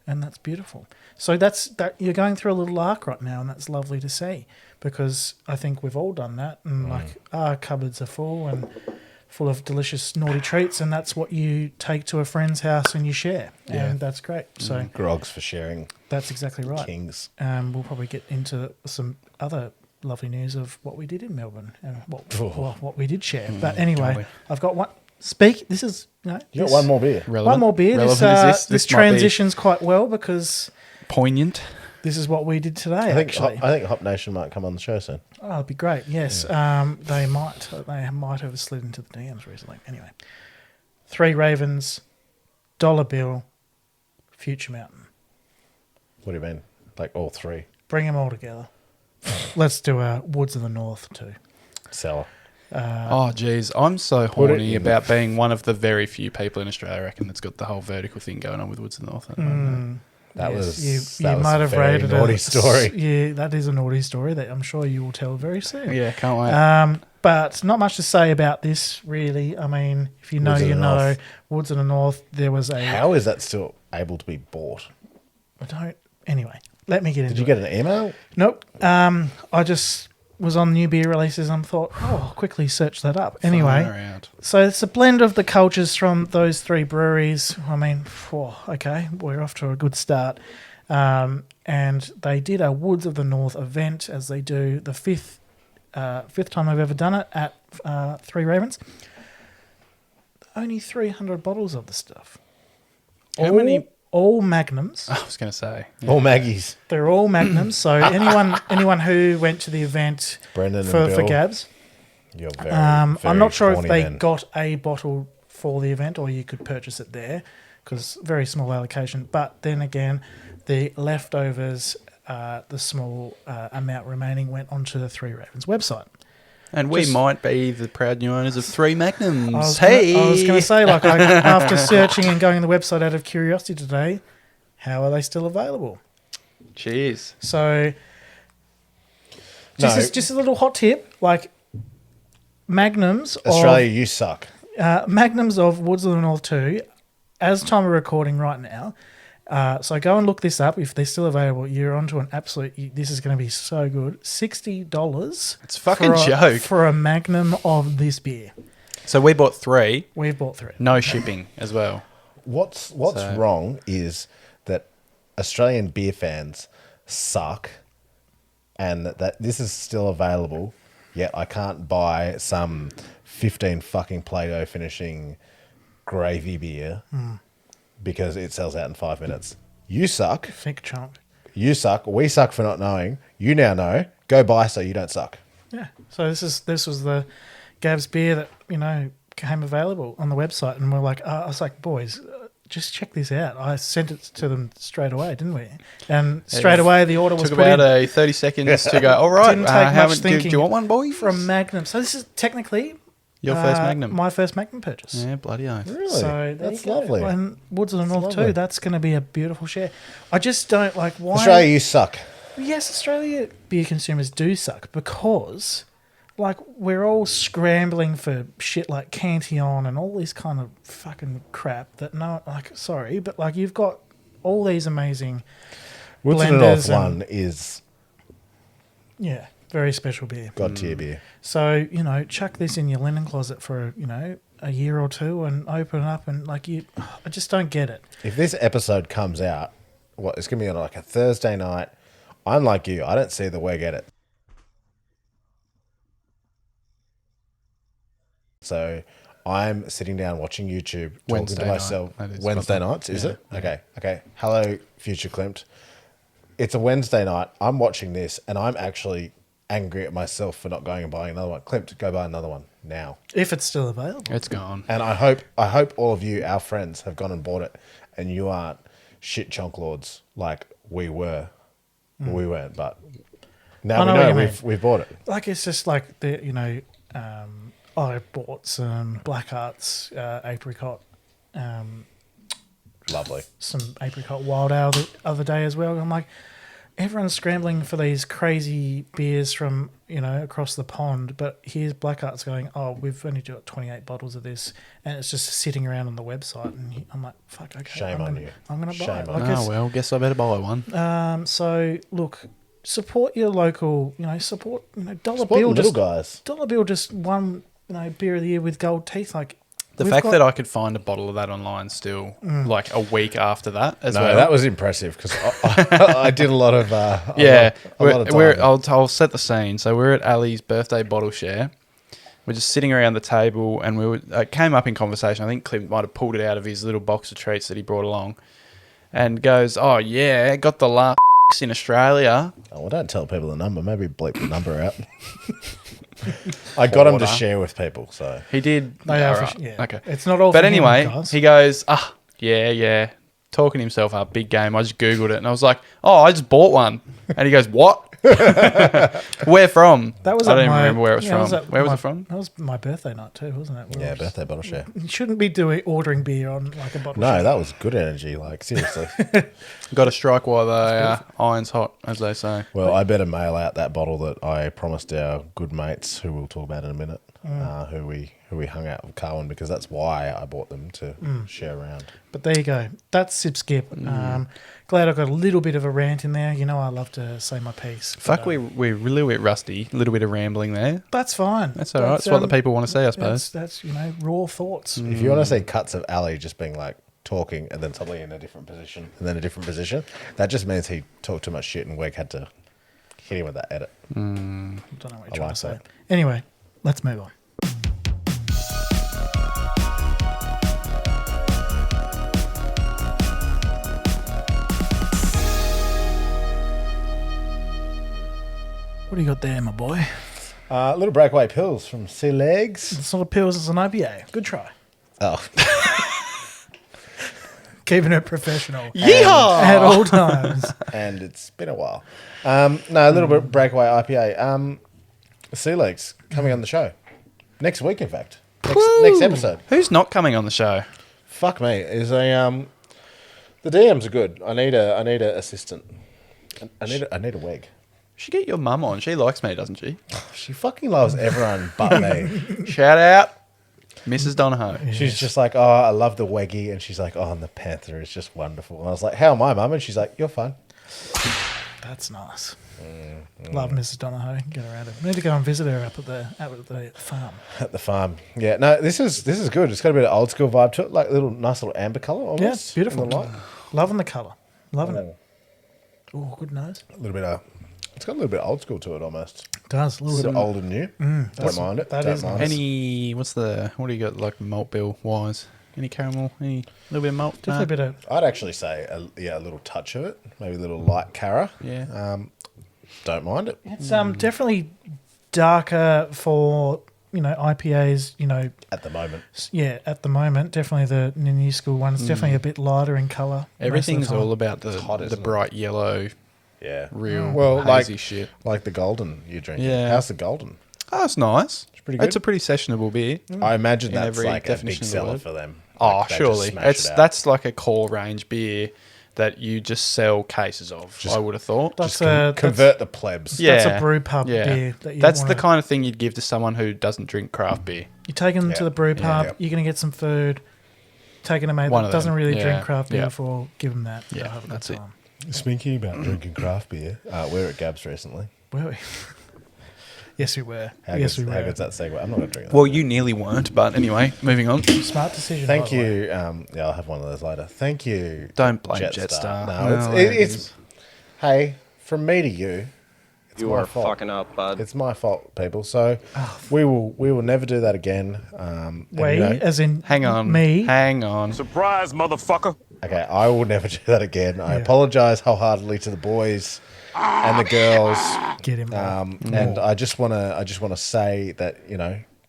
and that's beautiful. So that you're going through a little arc right now, and that's lovely to see because I think we've all done that, and like our cupboards are full of delicious naughty treats, and that's what you take to a friend's house and you share, and that's great. So Grogs for sharing. that's exactly right. Kings. We'll probably get into some other lovely news of what we did in Melbourne and what we did share. But anyway, golly. I've got one. This is You got one more beer. relevant. one more beer. Relevant is This might be transitions quite well because poignant. this is what we did today. I think Hop Nation might come on the show soon. Oh, it'd be great. Yes, they might have slid into the DMs recently. Anyway, Three Ravens, Dollar Bill, Future Mountain. What do you mean? Like all three? Bring them all together. Let's do Woods of the North too. Cellar. Oh, geez. I'm so horny about being one of the very few people in Australia, I reckon, that's got the whole vertical thing going on with Woods of the North. At the moment. That Yes, was you that was might a have very rated naughty story. Yeah, that is a naughty story that I'm sure you will tell very soon. Yeah, can't wait. But not much to say about this, really. I mean, if you know, Woods of you the know. North. Woods of the North, there was a... How is that still able to be bought? I don't... Anyway, let me get into it. Did you get an email? Nope. I just was on new beer releases and thought, I'll quickly search that up. Anyway, so it's a blend of the cultures from those three breweries. I mean, okay, we're off to a good start. And they did a Woods of the North event, as they do, the fifth time I've ever done it at Three Ravens. Only 300 bottles of the stuff. How many? All magnums. I was going to say. Yeah. All Maggies. They're all magnums. So anyone who went to the event Brendan for and Bill, GABS, you're very, I'm not sure if horny they men. got a bottle for the event or you could purchase it there because very small allocation. But then again, the leftovers, the small amount remaining went onto the Three Ravens website. And we might be the proud new owners of 3 Magnums. I was going to say, like, after searching and going on the website out of curiosity today, how are they still available? Cheers. So, just a little hot tip, like, Magnums Australia, you suck. Magnums of Woods of the North 2, as time of recording right now. So go and look this up. If they're still available, you're onto an absolute... This is going to be so good. $60. It's a fucking joke. For a Magnum of this beer. So we bought 3. We've bought 3. No shipping as well. What's wrong is that Australian beer fans suck and that this is still available, yet I can't buy some 15 fucking Play-Doh finishing gravy beer because it sells out in 5 minutes. You suck. Think chunk. You suck. We suck for not knowing. You now know. Go buy so you don't suck. Yeah. So this was the GABS beer that, came available on the website, and we're like, I was like, boys, just check this out. I sent it to them straight away, didn't we? And straight away the order was took put about in. 30 seconds to go, all right, Didn't take much do thinking. you want one, boy? From Magnum. So this is technically your first Magnum. My first Magnum purchase. Yeah, bloody oath. Really? So that's lovely. And Woods of the North lovely. too. That's going to be a beautiful share. I just don't like why. Australia, you suck. Yes, Australia beer consumers do suck because, like, we're all scrambling for shit like Cantillon and all this kind of fucking crap that sorry, but like you've got all these amazing Woods of the North blenders and- one is very special beer. God tier beer. So, chuck this in your linen closet for, a year or two and open it up and I just don't get it. If this episode comes out, it's going to be on like a Thursday night. I'm like you. I don't see the way get it. So I'm sitting down watching YouTube, talking Wednesday to night, myself. that is, Wednesday probably. nights, is Yeah, it? Okay. Hello, future Klimt. It's a Wednesday night. I'm watching this and I'm actually angry at myself for not going and buying another one. Klimt, go buy another one now. If it's still available. It's gone. And I hope all of you, our friends, have gone and bought it and you aren't shit chunk lords like we were. Well, we weren't, but now we know we've bought it. Like, it's just like, I bought some Black Arts apricot, Lovely. some apricot wild ale the other day as well. I'm like, everyone's scrambling for these crazy beers from, across the pond, but here's Black Arts going, we've only got 28 bottles of this, and it's just sitting around on the website, and I'm like, fuck, okay. Shame on you. I'm going to buy Shame it. on Like, Oh, well, guess I better buy one. So, look, support your local, support, Dollar Support Bill. the little guys. Dollar Bill just won, beer of the year with gold teeth. Like, The we've fact got- that I could find a bottle of that online still, like a week after that as No, well. that was impressive because I did a lot of Yeah, a lot of time. I'll set the scene. So we're at Ali's birthday bottle share. We're just sitting around the table, and we came up in conversation. I think Clint might have pulled it out of his little box of treats that he brought along, and goes, "Oh yeah, got the last in Australia." Oh, well, don't tell people the number. Maybe bleep the number out. I got him to Order. share with people, so He did. They are for Alright, yeah. Okay. It's not all But for him, anyway, guys. he goes, yeah, talking himself up, big game. I just Googled it, and I was like, oh, I just bought one. And he goes, what? Where from? That was I at don't even my- remember where it was yeah, from. was at Where was my- it from? That was my birthday night too, wasn't it? Yeah, birthday Bottleshare. You shouldn't be ordering beer on like a bottle. No, that was good energy. Like, seriously. Got to strike while the iron's hot, as they say. Well, I better mail out that bottle that I promised our good mates, who we'll talk about in a minute, who we hung out with Carwyn, because that's why I bought them to share around. But there you go. That's Sip Skip. Glad I got a little bit of a rant in there. You know, I love to say my piece. Fuck, we're a little bit rusty. A little bit of rambling there. That's fine. That's all right. That's what the people want to see, I suppose. That's raw thoughts. If you want to see cuts of Ali just being like talking and then suddenly in a different position and then a different position, that just means he talked too much shit and Weg had to hit him with that edit. Don't know what you're trying like to say. that. Anyway, let's move on. What do you got there, my boy? Little breakaway pills from Sea Legs. It's not a pills, it's an IPA. Good try. Oh, Keeping it professional. yeehaw! At all times. And it's been a while. No, a little bit breakaway IPA. Sea Legs coming on the show next week. In fact, next episode. Who's not coming on the show? Fuck me. Is a the DMs are good. I need a assistant. I need a Weg. You should get your mum on. She likes me, doesn't she? She fucking loves everyone but me. Shout out, Mrs. Donahoe. She's just like, oh, I love the Weggy, and she's like, oh, and the Panther is just wonderful. And I was like, how am I, Mum? And she's like, you're fine. That's nice. Love Mrs. Donahoe. Get around her. We need to go and visit her up at the farm. At the farm. Yeah, no, this is good. It's got a bit of old school vibe to it, like nice little amber colour almost. Yeah, it's beautiful. in the light. Loving the colour. Loving it. Oh, good nose. A little bit it's got a little bit old school to it almost. It does. A A little little bit. old and new. Don't mind it. that Don't is mind nice. it. What do you got, like malt bill wise? Any caramel? Any little bit of malt? Definitely a bit of. I'd actually say a little touch of it, maybe a little light cara. Yeah. Don't mind it. It's definitely darker for IPAs. At the moment. Yeah, at the moment, definitely the new school one's definitely a bit lighter in colour. Everything's all about hot, the isn't it? bright yellow, Yeah. real Well, hazy shit. Like the golden you're drinking. Yeah. How's the golden? Oh, it's nice. It's pretty good. It's a pretty sessionable beer. I imagine In that's every like a big definition of the seller word. for them. Oh, Like, they just surely. smash it out. That's like a core range beer that you just sell cases of, I would have thought. That's convert the plebs. Yeah. That's a brew pub beer. That's the kind of thing you'd give to someone who doesn't drink craft beer. You're taking them to the brew pub. Yeah. You're going to get some food. Taking a mate One that of doesn't them. really Yeah. drink craft beer Yeah. before, give them that. Yeah, They'll have a good that's it. time. Speaking about drinking craft beer, we're at GABS recently. Were we? Yes, we were. How yes, we good's, how were. good's that segue? I'm not going to drink that. Well, you nearly weren't, but anyway, moving on. Smart decision. Thank by the way. you. Yeah, I'll have one of those later. Thank you. Don't blame Jetstar. No, No, it's hey, from me to you. It's You my are fault. fucking up, bud. It's my fault, people. So we will never do that again. And, We, as in Hang on. me. Hang on. Surprise, motherfucker. okay, I will never do that again. I apologise wholeheartedly to the boys and the girls. Get him. And I just wanna say that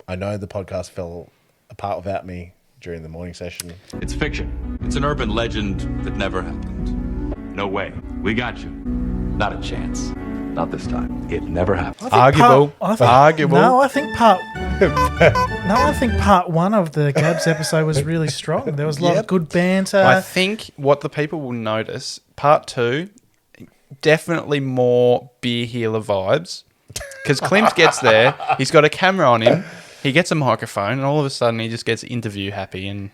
I know the podcast fell apart without me during the morning session. It's fiction. It's an urban legend that never happened. No way. We got you. Not a chance. Not this time. It never happened. Arguable. Arguable. No, I think part one of the GABS episode was really strong. There was a lot of good banter. I think what the people will notice, part 2, definitely more beer healer vibes. Because Klimt gets there, he's got a camera on him, he gets a microphone, and all of a sudden he just gets interview happy and,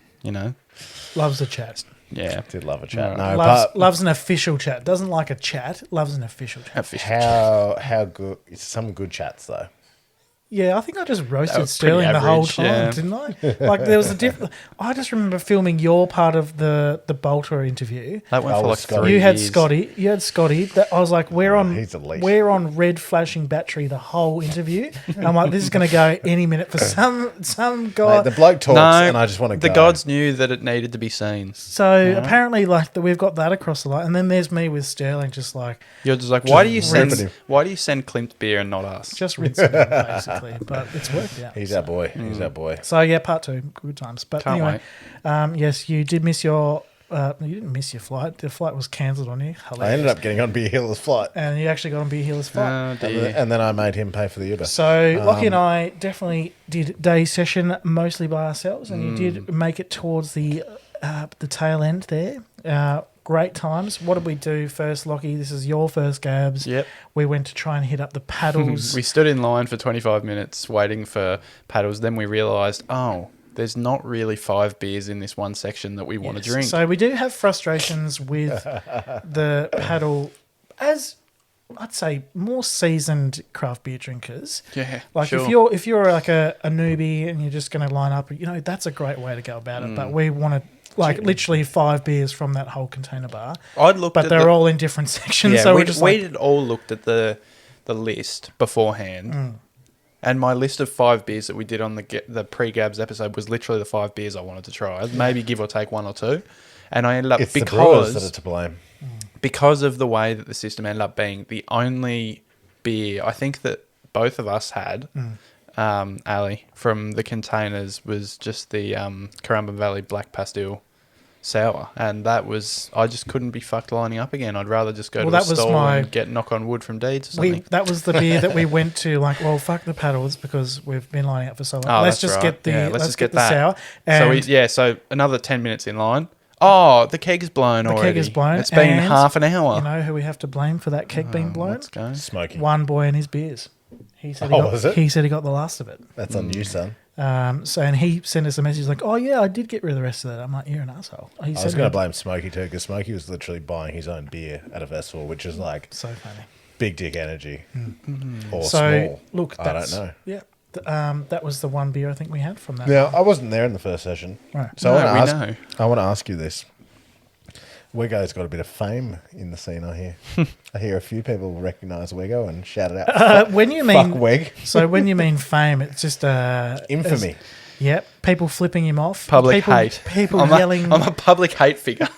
Loves the chat. yeah. Did love a chat. Right. No, Loves an official chat. Doesn't like a chat. Loves an official chat. how good? Some good chats though. Yeah, I think I just That roasted was pretty Sterling the whole average, time, yeah. didn't I? Like there was a different. I just remember filming your part of the Bolter interview. That went I for was like Scotty. 3 You had years. Scotty. You had Scotty. That I was like, we're he's elite. on red flashing battery the whole interview. And I'm like, this is going to go any minute for some guy. Mate, the bloke talks, and I just want to go. The gods knew that it needed to be seen. So apparently, we've got that across the line, and then there's me with Sterling, just like You're just like, why do you ripping him. send Klimt beer and not us? just rinsing him, basically. But it's worked out. He's our boy. He's our boy. So yeah, part 2, good times. But Can't anyway, yes, you did miss your You didn't miss your flight. The flight was cancelled on you. I ended up getting on Beer Healer's flight. And you actually got on Beer Healer's flight. And then I made him pay for the Uber. So Lockie and I definitely did day session mostly by ourselves, and you did make it towards the tail end there. Great times. What did we do first, Lockie? This is your first GABS. Yep. We went to try and hit up the paddles. We stood in line for 25 minutes waiting for paddles. Then we realised, there's not really 5 beers in this one section that we want to drink. So we do have frustrations with the paddle as, I'd say, more seasoned craft beer drinkers. Yeah, like sure. if you're like a newbie and you're just going to line up, that's a great way to go about it. But we want to literally 5 beers from that whole container bar. But they're all in different sections. Yeah, so we had all looked at the list beforehand. And my list of 5 beers that we did on the pre-GABS episode was literally the 5 beers I wanted to try. Maybe give or take 1 or 2. And I ended up, it's the brewers that are to blame. Because of the way that the system ended up being, the only beer I think that both of us had, Ali, from the containers was just the Currumbin Valley Black Pastille Sour. And that was, I just couldn't be fucked lining up again. I'd rather just go to a store and get knock on wood from Deeds or something. That was the beer that we went to, fuck the paddles because we've been lining up for so long. Let's just get the sour. And so another 10 minutes in line. Oh, the keg's blown already. The keg is blown. It's been half an hour. You know who we have to blame for that keg being blown? Let's go. Smokey. One boy and his beers. He said he said he got the last of it. That's on you, son. And he sent us a message like, "Oh yeah, I did get rid of the rest of that." I'm like, "You're an asshole." I was going to blame Smokey too, because Smokey was literally buying his own beer at a festival, which is like so funny, big dick energy, or so small. Look, I don't know. Yeah, that was the one beer I think we had from that. Now I wasn't there in the first session, right? So I want to ask you this. Weggo's got a bit of fame in the scene, I hear. I hear a few people recognise Weggo and shout it out. When you mean fuck Weg. So when you mean fame, it's just infamy. Yep, people flipping him off. Public hate. People yelling. I'm a public hate figure.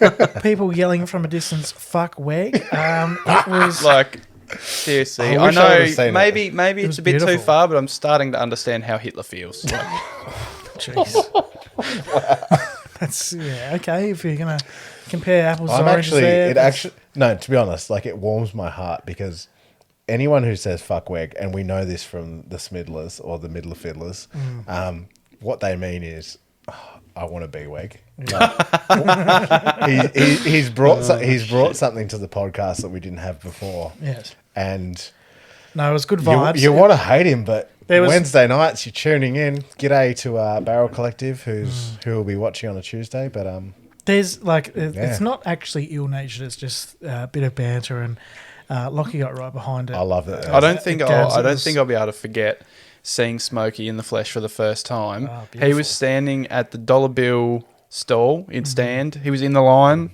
People yelling from a distance, "Fuck Weg." It was like, seriously. I know maybe it's a bit too far, but I'm starting to understand how Hitler feels. Jeez. That's okay. If you're gonna compare apples to oranges, to be honest, it warms my heart because anyone who says fuck Weg, and we know this from the Smidlers or the Middler Fiddlers, what they mean is, I want to be Weg. He's brought something to the podcast that we didn't have before. Yes, and no, it was good vibes. You want to hate him, but Wednesday nights you're tuning in. G'day to Barrel Collective, who will be watching on a Tuesday, but there's it's not actually ill-natured. It's just a bit of banter, and Lockie got right behind it. I love it. I don't think I'll be able to forget seeing Smokey in the flesh for the first time. He was standing at the dollar bill stall in stand. He was in the line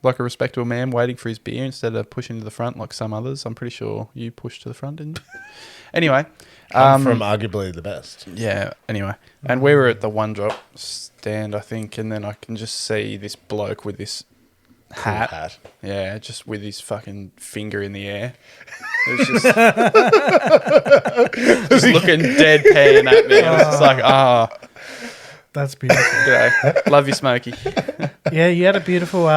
like a respectable man waiting for his beer instead of pushing to the front like some others. I'm pretty sure you pushed to the front, didn't you? Anyway. I'm from arguably the best. Yeah, anyway. And we were at the One Drop stand, I think, and then I can just see this bloke with this hat. Yeah, just with his fucking finger in the air. It was just looking deadpan at me. I was just like, that's beautiful. G'day. Love you, Smokey. Yeah, you had a beautiful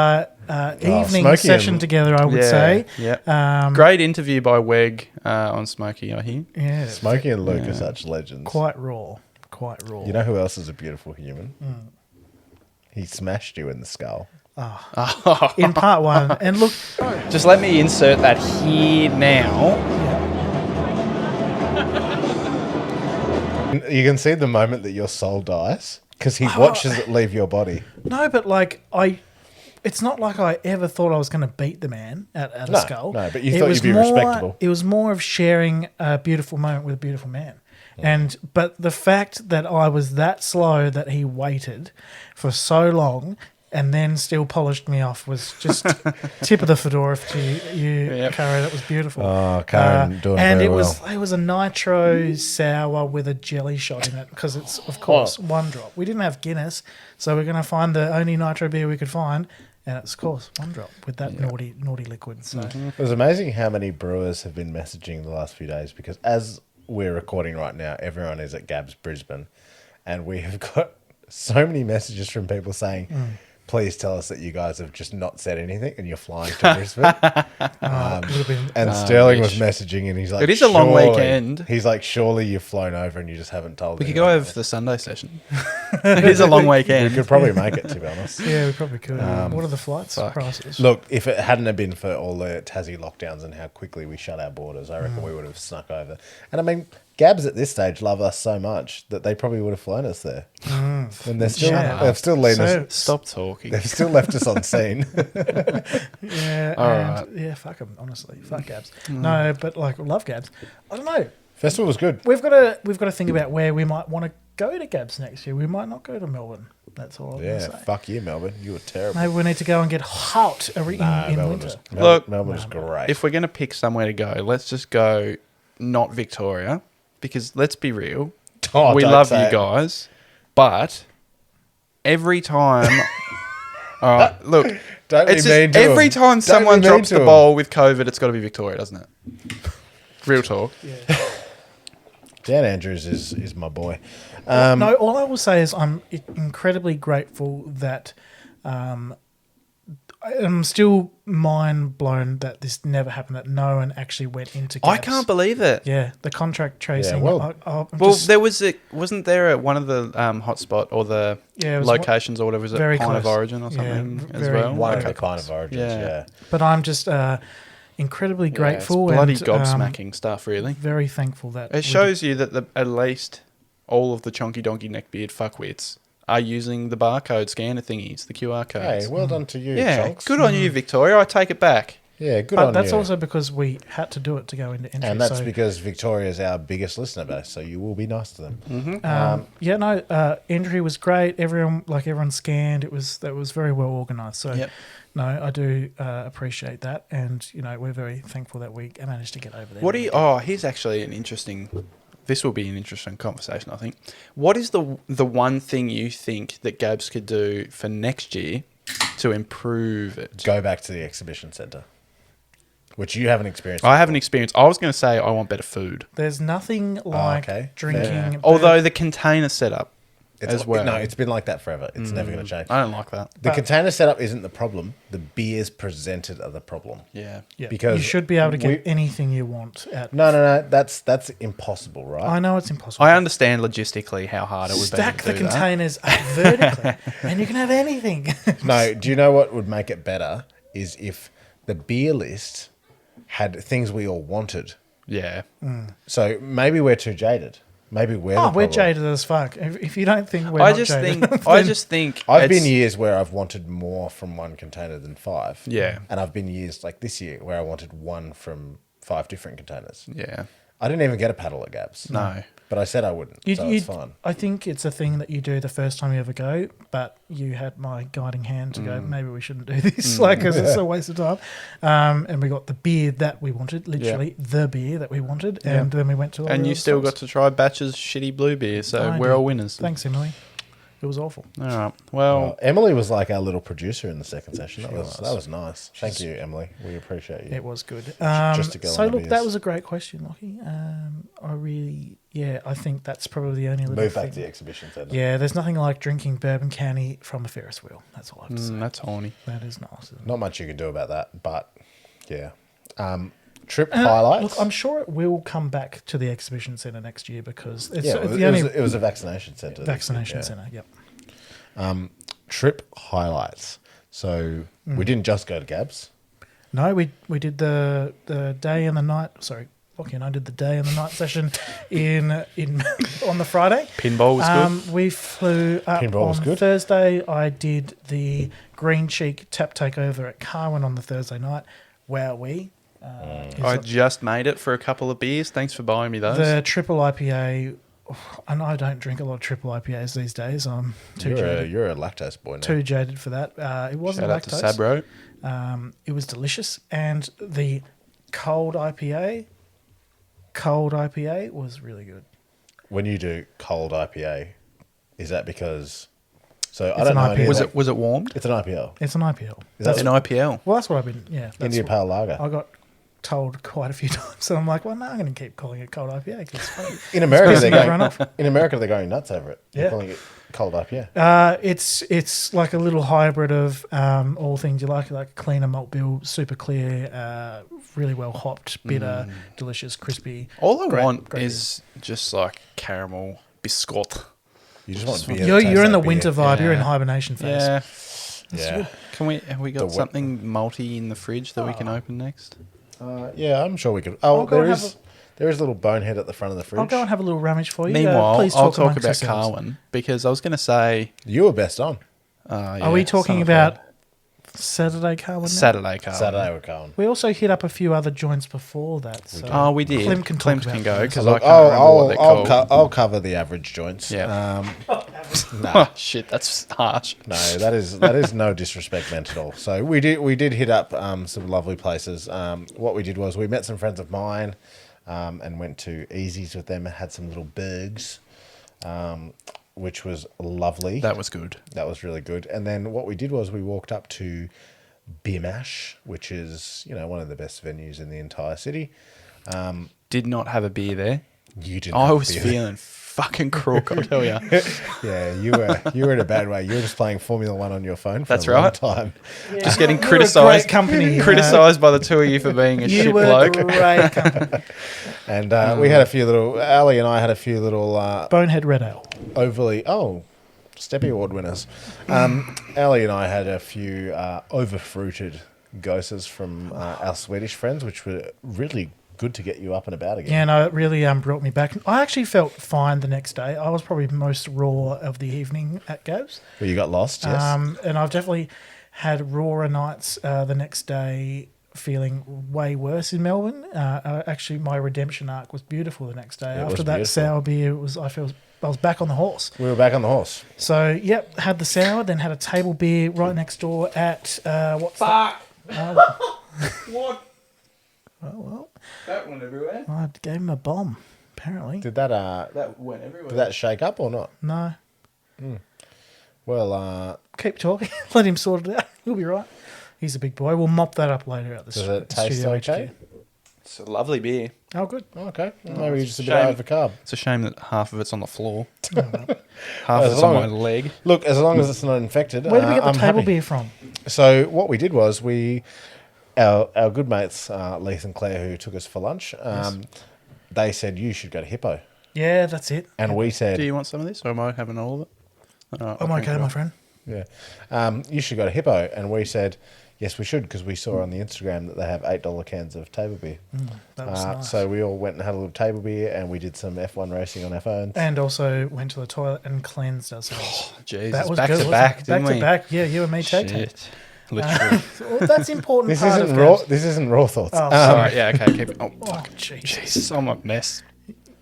evening session together, I would say. Yeah. Great interview by Weg on Smokey, I hear. Yeah. Smokey and Luke are such legends. Quite raw. You know who else is a beautiful human? He smashed you in the skull. In part 1. And look, just let me insert that here now. You can see the moment that your soul dies because he watches it leave your body. No, but it's not like I ever thought I was going to beat the man at a skull. No, but you thought you'd be respectable. It was more of sharing a beautiful moment with a beautiful man. But the fact that I was that slow that he waited for so long and then still polished me off was just tip of the fedora to you, Karen. That was beautiful. Oh, Karen, doing and very well. It was a nitro sour with a jelly shot in it because it's, of course, One Drop. We didn't have Guinness, so we're going to find the only nitro beer we could find, and it's, of course, One Drop with that naughty liquid. So It was amazing how many brewers have been messaging the last few days because as we're recording right now, everyone is at GABS Brisbane, and we have got so many messages from people saying, please tell us that you guys have just not said anything and you're flying to Brisbane. And Sterling was messaging and he's like, it is a long weekend. He's like, surely you've flown over and you just haven't told me. We could go over for the Sunday session. It is a long weekend. We could probably make it, to be honest. Yeah, we probably could. What are the flights prices? Look, if it hadn't have been for all the Tassie lockdowns and how quickly we shut our borders, I reckon we would have snuck over. And I mean, GABS at this stage love us so much that they probably would have flown us there. And they're still, they've still left us. Stop talking. They've still left us on scene. Yeah, fuck them, honestly. Fuck GABS. No, but like, love GABS. I don't know. Festival was good. We've got to think about where we might want to go to GABS next year. We might not go to Melbourne. That's all I'm going to say. Fuck you, Melbourne. You were terrible. Maybe we need to go and get hot in winter. Melbourne was great. If we're going to pick somewhere to go, let's just go not Victoria, because let's be real. We love you guys, but every time... all right, look. Every time someone drops the ball with COVID, it's got to be Victoria, doesn't it? Real talk. Yeah. Dan Andrews is my boy. No, all I will say is I'm incredibly grateful that I'm still mind blown that this never happened, that no one actually went into GABS. I can't believe it. Yeah, the contract tracing. There wasn't there one of the hotspot or the locations or whatever, was it Pine of Origin or something as well? One of the Pine of Origins, yeah. But I'm just incredibly grateful. It's bloody gobsmacking stuff, really. Very thankful that it shows you that at least all of the chonky donkey neckbeard fuckwits are using the barcode scanner thingies, the QR codes. Hey, well done to you, Yeah, Chonks. good on you, Victoria. I take it back. Yeah, good on you. But that's also because we had to do it to go into entry. And that's because Victoria is our biggest listener base, so you will be nice to them. Entry was great. Everyone scanned. That was very well organised. So, no, I do appreciate that, and we're very thankful that we managed to get over there. Here's actually an interesting. This will be an interesting conversation, I think. What is the one thing you think that GABS could do for next year to improve it? Go back to the exhibition centre, which you haven't experienced. I haven't experienced. I was going to say I want better food. There's nothing like drinking. Yeah. Although the container setup as well. No, it's been like that forever. It's never going to change. I don't like that. The container setup isn't the problem. The beers presented are the problem. Yeah. Because you should be able to get anything you want. No. That's impossible, right? I know it's impossible. I understand logistically how hard it would be. Stack the containers vertically, and you can have anything. No, do you know what would make it better? Is if the beer list had things we all wanted. Yeah. So maybe we're too jaded. Maybe we're jaded as fuck. If you don't think we're jaded. I just think I've been years where I've wanted more from one container than 5. Yeah. And I've been years like this year where I wanted one from 5 different containers. Yeah. I didn't even get a paddle at GABS. No. But I said I wouldn't. So it's fine. I think it's a thing that you do the first time you ever go, but you had my guiding hand to go, maybe we shouldn't do this, because it's a waste of time. And we got the beer that we wanted, literally the beer that we wanted, and then we went to all And the you still stores. got to try Batch's shitty blue beer, so we're all winners. Thanks, Emily. It was awful. All right. Well, Emily was like our little producer in the second session. That was nice. Thank you, Emily. We appreciate you. It was good. Just to go so on the look, beers. that was a great question, Lockie. I think that's probably the only little Move back thing. to the exhibition centre. Yeah, there's nothing like drinking bourbon canny from a Ferris wheel. That's all I have to say. that's horny. That is nice. Isn't it? Not much you can do about that, but yeah. Trip highlights. Look, I'm sure it will come back to the exhibition centre next year because it's it was a vaccination centre. Vaccination centre, yep. Trip highlights. So we didn't just go to GABS. No, we did the day and the night. Sorry, Lockie and I did the day and the night session in on the Friday. Pinball was good. We flew up Pinball was on good. Thursday. I did the Green Cheek tap takeover at Carwyn on the Thursday night. Wowee. I just made it for a couple of beers. Thanks for buying me those. The triple IPA, and I don't drink a lot of triple IPAs these days. I'm too jaded. You're a lactose boy now. Too jaded for that. It wasn't Shout lactose. out to Sabro. It was delicious, and the cold IPA was really good. When you do cold IPA, is that because? So It's I don't an know. IPA. Was it warmed? It's an IPL. It's an IPL. Is that An IPL. Well, that's what I've been. Yeah, that's India what- Pale Lager? I got told quite a few times. So I'm like, well, no, I'm going to keep calling it cold IPA because In America, they're run going. off. In America, they're going nuts over it. They're Yeah. calling it cold IPA. It's like a little hybrid of all things you like cleaner malt bill, super clear, really well hopped, bitter, delicious, crispy. All I want great is just like caramel biscuit. You just want beer. You're in the beer. winter vibe. You're in Yeah. hibernation phase. Yeah. Yeah. Have we got The something malty in the fridge that we can open next? Yeah, I'm sure we could. Oh, I'll go there and is a little bonehead at the front of the fridge. I'll go and have a little rummage for you. Meanwhile, please I'll talk talk amongst about yourselves. Carwyn because I was going to say. You were best on. Are we talking about Saturday Carwyn now? Saturday Carwyn? Saturday we're going. We also hit up a few other joints before that. So Oh, we did. Clem can talk about go those. because I can't remember what they're called. I'll cover the average joints. Yeah. Nah, Shit, that's harsh. no, that is no disrespect meant at all. So we did hit up some lovely places. What we did was we met some friends of mine and went to Easy's with them. Had some little burgers, which was lovely. That was good. That was really good. And then what we did was we walked up to Beer Mash, which is one of the best venues in the entire city. Did not have a beer there. You didn't. I have was beer. feeling fucking crook, I'll tell you. Yeah, you were in a bad way. You were just playing Formula One on your phone for That's a long right. time. Just getting You're a criticised. great company. Criticised by the two of you for being a You shit were bloke. great company. And we had a few little. Ali and I had a few little Bonehead Red Ale. overly. Steppy Award winners. Ali and I had a few over-fruited goses from our Swedish friends, which were really good to get you up and about again. Yeah, no, it really brought me back. I actually felt fine the next day. I was probably most raw of the evening at GABS. But you got lost, yes. And I've definitely had rawer nights the next day, feeling way worse in Melbourne. Actually, my redemption arc was beautiful the next day. It was After that beautiful. sour beer, I was back on the horse. We were back on the horse. So, yep, had the sour, then had a table beer right next door at what's that? What? Oh, well, That went everywhere. I gave him a bomb, apparently. Did that That went everywhere. did that shake up or not? No. Well, Keep talking. Let him sort it out. He'll be right. He's a big boy. We'll mop that up later at the does it taste studio okay? HQ. It's a lovely beer. Oh, good. Okay, maybe it's just a a bit shame. over carb. It's a shame that half of it's on the floor. Half As of it's on long my as- leg. Look, as long as it's not infected, Where did we get the I'm table happy. beer from? So what we did was our good mates Leith and Claire, who took us for lunch, they said you should go to Hippo, Yeah, that's it. and we said Do you want some of this, or am I having all of it? I'm okay, my friend. you should go to Hippo, and we said yes, we should, because we saw on the Instagram that they have $8 cans of table beer. That was nice. So we all went and had a little table beer, and we did some F1 racing on our phones. And also went to the toilet and cleansed ourselves. Jesus, That was back good, to wasn't back, it? didn't Back we? to back. Yeah, you and me, take. Shit. Literally. Well, that's important. This part isn't of raw. GABS. This isn't raw thoughts. Oh, Sorry, yeah, okay, keep it. Oh, Oh, fuck. Jesus. Jesus, I'm a mess.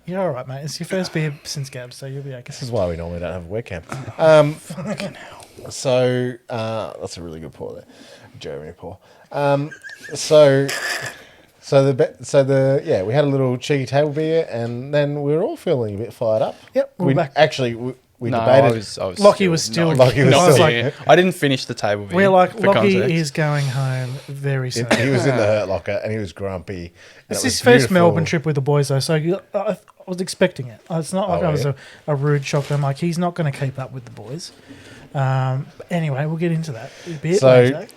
You're all right, mate. It's your first beer since GABS, so you'll be okay. This is why we normally don't have a webcam. Fucking hell. So that's a really good pour there, Jeremy pour. So we had a little cheeky table beer, and then we were all feeling a bit fired up. Yep, we're we back. actually we No, debated. I was Lockie was still. Lockie was not still- here. I didn't finish the table beer. We're like, for Lockie context. is going home very soon. He was in the hurt locker, and he was grumpy. and It's it was his first beautiful. Melbourne trip with the boys, though, so I was expecting it. It's not like Oh, I was yeah? a rude shock. I'm like, he's not going to keep up with the boys. Anyway, we'll get into that a bit later.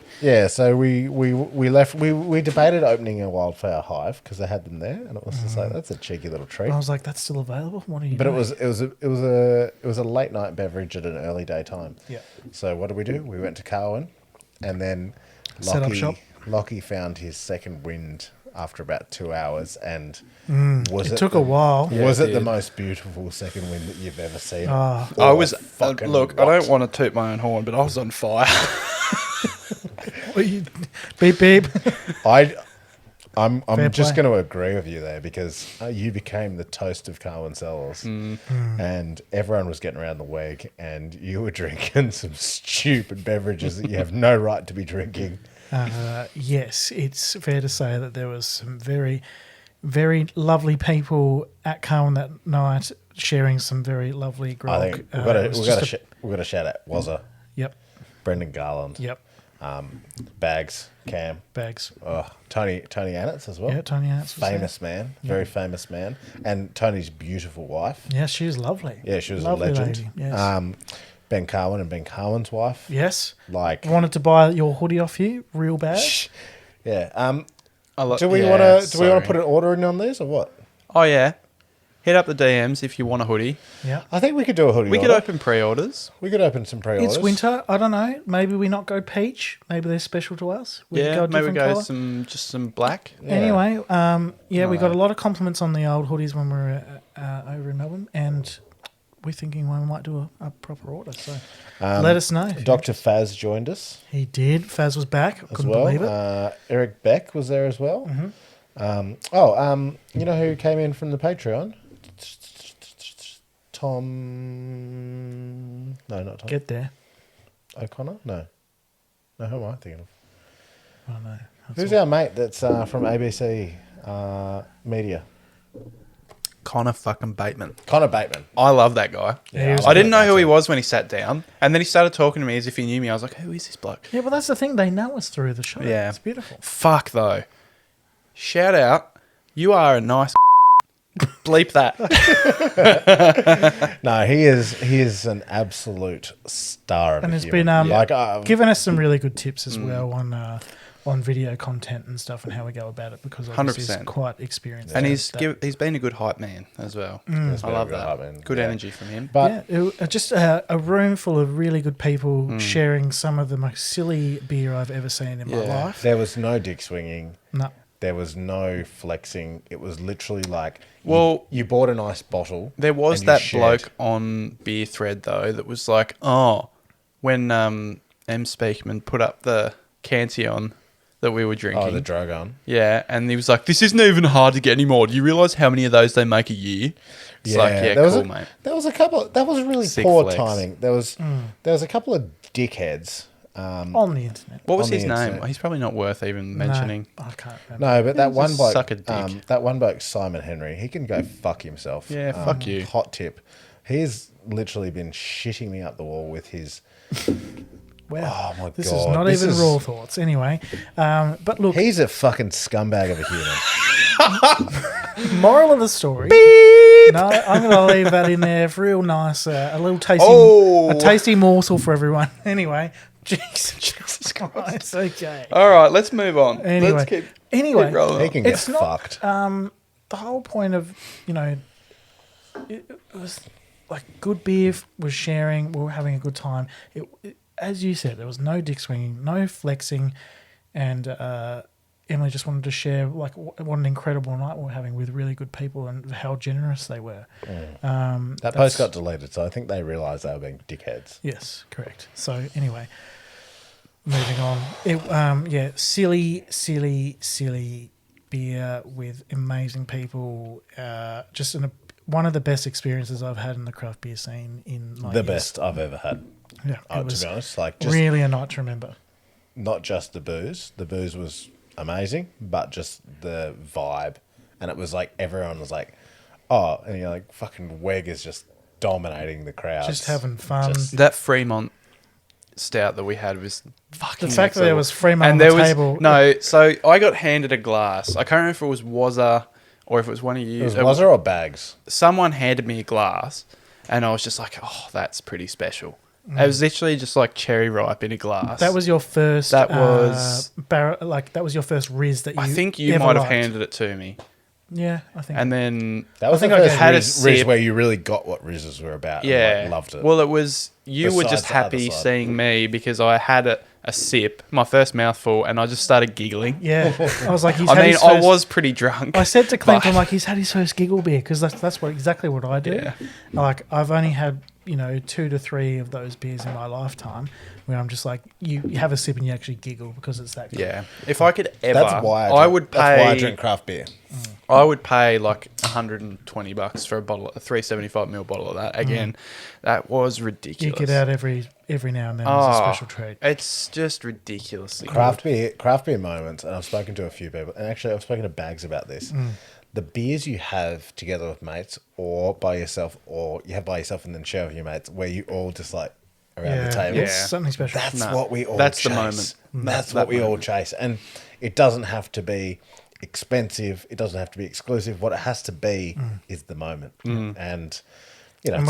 So we left. We debated opening a Wildflower Hive because they had them there, and it was just like that's a cheeky little treat. I was like, that's still available? What are you But doing? it was a late night beverage at an early day time. Yeah. So what did we do? We went to Carwyn, and then Set up shop. Lockie found his second wind after about 2 hours, and It took a while. Was it it the did. most beautiful second wind that you've ever seen? Ah. I was fucking look. I rocked. don't want to toot my own horn, but I was on fire. Beep, beep. I'm Fair just play. going to agree with you there because you became the toast of Carwyn Cellars, and everyone was getting around the weg, and you were drinking some stupid beverages that you have no right to be drinking. Yes, it's fair to say that there was some very, very lovely people at Carwyn that night sharing some very lovely grog. I think we've It got was to just shout out Wazza, Yep, Brendan Garland. yep. Bags, Cam. Bags. Oh, Tony Annetts as well. Yeah, Tony Annetts was Famous man. Very famous man. And Tony's beautiful wife. Yeah, she was lovely. Yeah, she was Lovely a legend. lady, yes. Ben Carwyn and Ben Carwyn's wife. Yes. Like, Wanted to buy your hoodie off you real bad. yeah. Do Do we want to put an order in on these or what? Oh yeah, hit up the DMs if you want a hoodie. Yeah. I think we could do a hoodie. We could order. open pre-orders. We could open some pre-orders. It's winter. I don't know. Maybe we not go peach. Maybe they're special to us. We Yeah, go a maybe different go colour. some black. Anyway, we got a lot of compliments on the old hoodies when we were over in Melbourne, and we're thinking we might do a proper order. So let us know. Dr. Faz joined us He did. Faz was back. as Couldn't well. believe it. Eric Beck was there as well. You know who came in from the Patreon? Tom. No, not Tom. Get there. O'Connor? No. No, who am I thinking of? Oh no. Who's our mate that's from ABC Media? Connor fucking Bateman. Connor Bateman. I love that guy. Yeah, he was I didn't good, know who he actually. was when he sat down, and then he started talking to me as if he knew me. I was like, "Who is this bloke?" Yeah, but that's the thing. They know us through the show. Yeah. It's beautiful. Fuck though. Shout out. You are a nice. Bleep that. No, he is an absolute star of And a it's human. been given us some really good tips as well on video content and stuff and how we go about it, because obviously he's 100%. quite experienced. And at he's that. been a good hype man as well. He's I been a love good that. hype man, Good yeah. energy from him. But Just a room full of really good people sharing some of the most silly beer I've ever seen in my life. there was no dick swinging. No. There was no flexing. It was literally like, Well, you bought a nice bottle. There was and you that shared. bloke on Beer Thread though that was like, when M. Speakman put up the Cantillon that we were drinking. Oh, the Drogon. Yeah, and he was like, "This isn't even hard to get anymore. Do you realise how many of those they make a year?" It's like, yeah, there was cool, a, mate. There was a couple. That was really Sick poor flex. timing. There was a couple of dickheads. On the internet. What was on the his name? internet. He's probably not worth even mentioning. No, I can't remember. No, but that one just bloke, suck a dick. that one bloke, Simon Henry, he can go fuck himself. Yeah, fuck you. Hot tip. He's literally been shitting me up the wall with his. Wow. Oh my This God. is not This even is- raw thoughts. Anyway, but look, He's a fucking scumbag of a human. moral of the story. No, I'm going to leave that in there. Real nice, a little tasty, Oh. a tasty morsel for everyone. Anyway, Jesus Christ. Okay. All right, let's move on. Anyway, Let's keep He rolling. He can get It's not- fucked. the whole point of, it was like good beer was sharing. We were having a good time. As you said, there was no dick swinging, no flexing, and Emily just wanted to share like what an incredible night we were having with really good people and how generous they were. That post got deleted, so I think they realised they were being dickheads. Yes, correct. So anyway, moving on. Silly beer with amazing people. Just one of the best experiences I've had in the craft beer scene in my The years. best I've ever had. Yeah, it To was be honest, like just really a night to remember. not just the booze. The booze was amazing, but just the vibe, and it was like everyone was like, "Oh," and you're like, "Fucking Weg is just dominating the crowd, Just having fun. That Fremont stout that we had was fucking The fact that there excellent. was Fremont and on there the was, table. No, so I got handed a glass. I can't remember if it was Wazza or if it was one of you. It was Wazza or Bags. Someone handed me a glass, and I was just like, "Oh, that's pretty special." It was literally just like cherry ripe in a glass. That was your first. That was- that was your first Riz that you. I think you ever might have liked. handed it to me, Yeah, I think. and then That was I think the I first had a Riz sip. where you really got what Rizzes were about. and, yeah, like, loved it. Well, it was you were Besides just the other happy side. seeing me because I had a sip, my first mouthful, and I just started giggling. Yeah, I was like, he's I had mean, his I first, was pretty drunk. I said to Clint, but- I'm like, he's had his first giggle beer because that's exactly what I do. Yeah. Like I've only had 2 to 3 of those beers in my lifetime where I'm just like, you have a sip and you actually giggle because it's that good. Yeah, if I could ever, that's why I would pay. That's why I drink craft beer. I would pay like $120 for a 375ml bottle of that. Again, that was ridiculous. You get out every now and then as a special treat. It's just ridiculously Craft good. beer moments, and I've spoken to a few people, and actually I've spoken to Bags about this. The beers you have together with mates, or by yourself, or you have by yourself and then share with your mates, where you all just like around the table. It's something special. That's what we all That's chase. the moment. That's what we all chase. And it doesn't have to be expensive. It doesn't have to be exclusive. What it has to be is the moment. And, you know,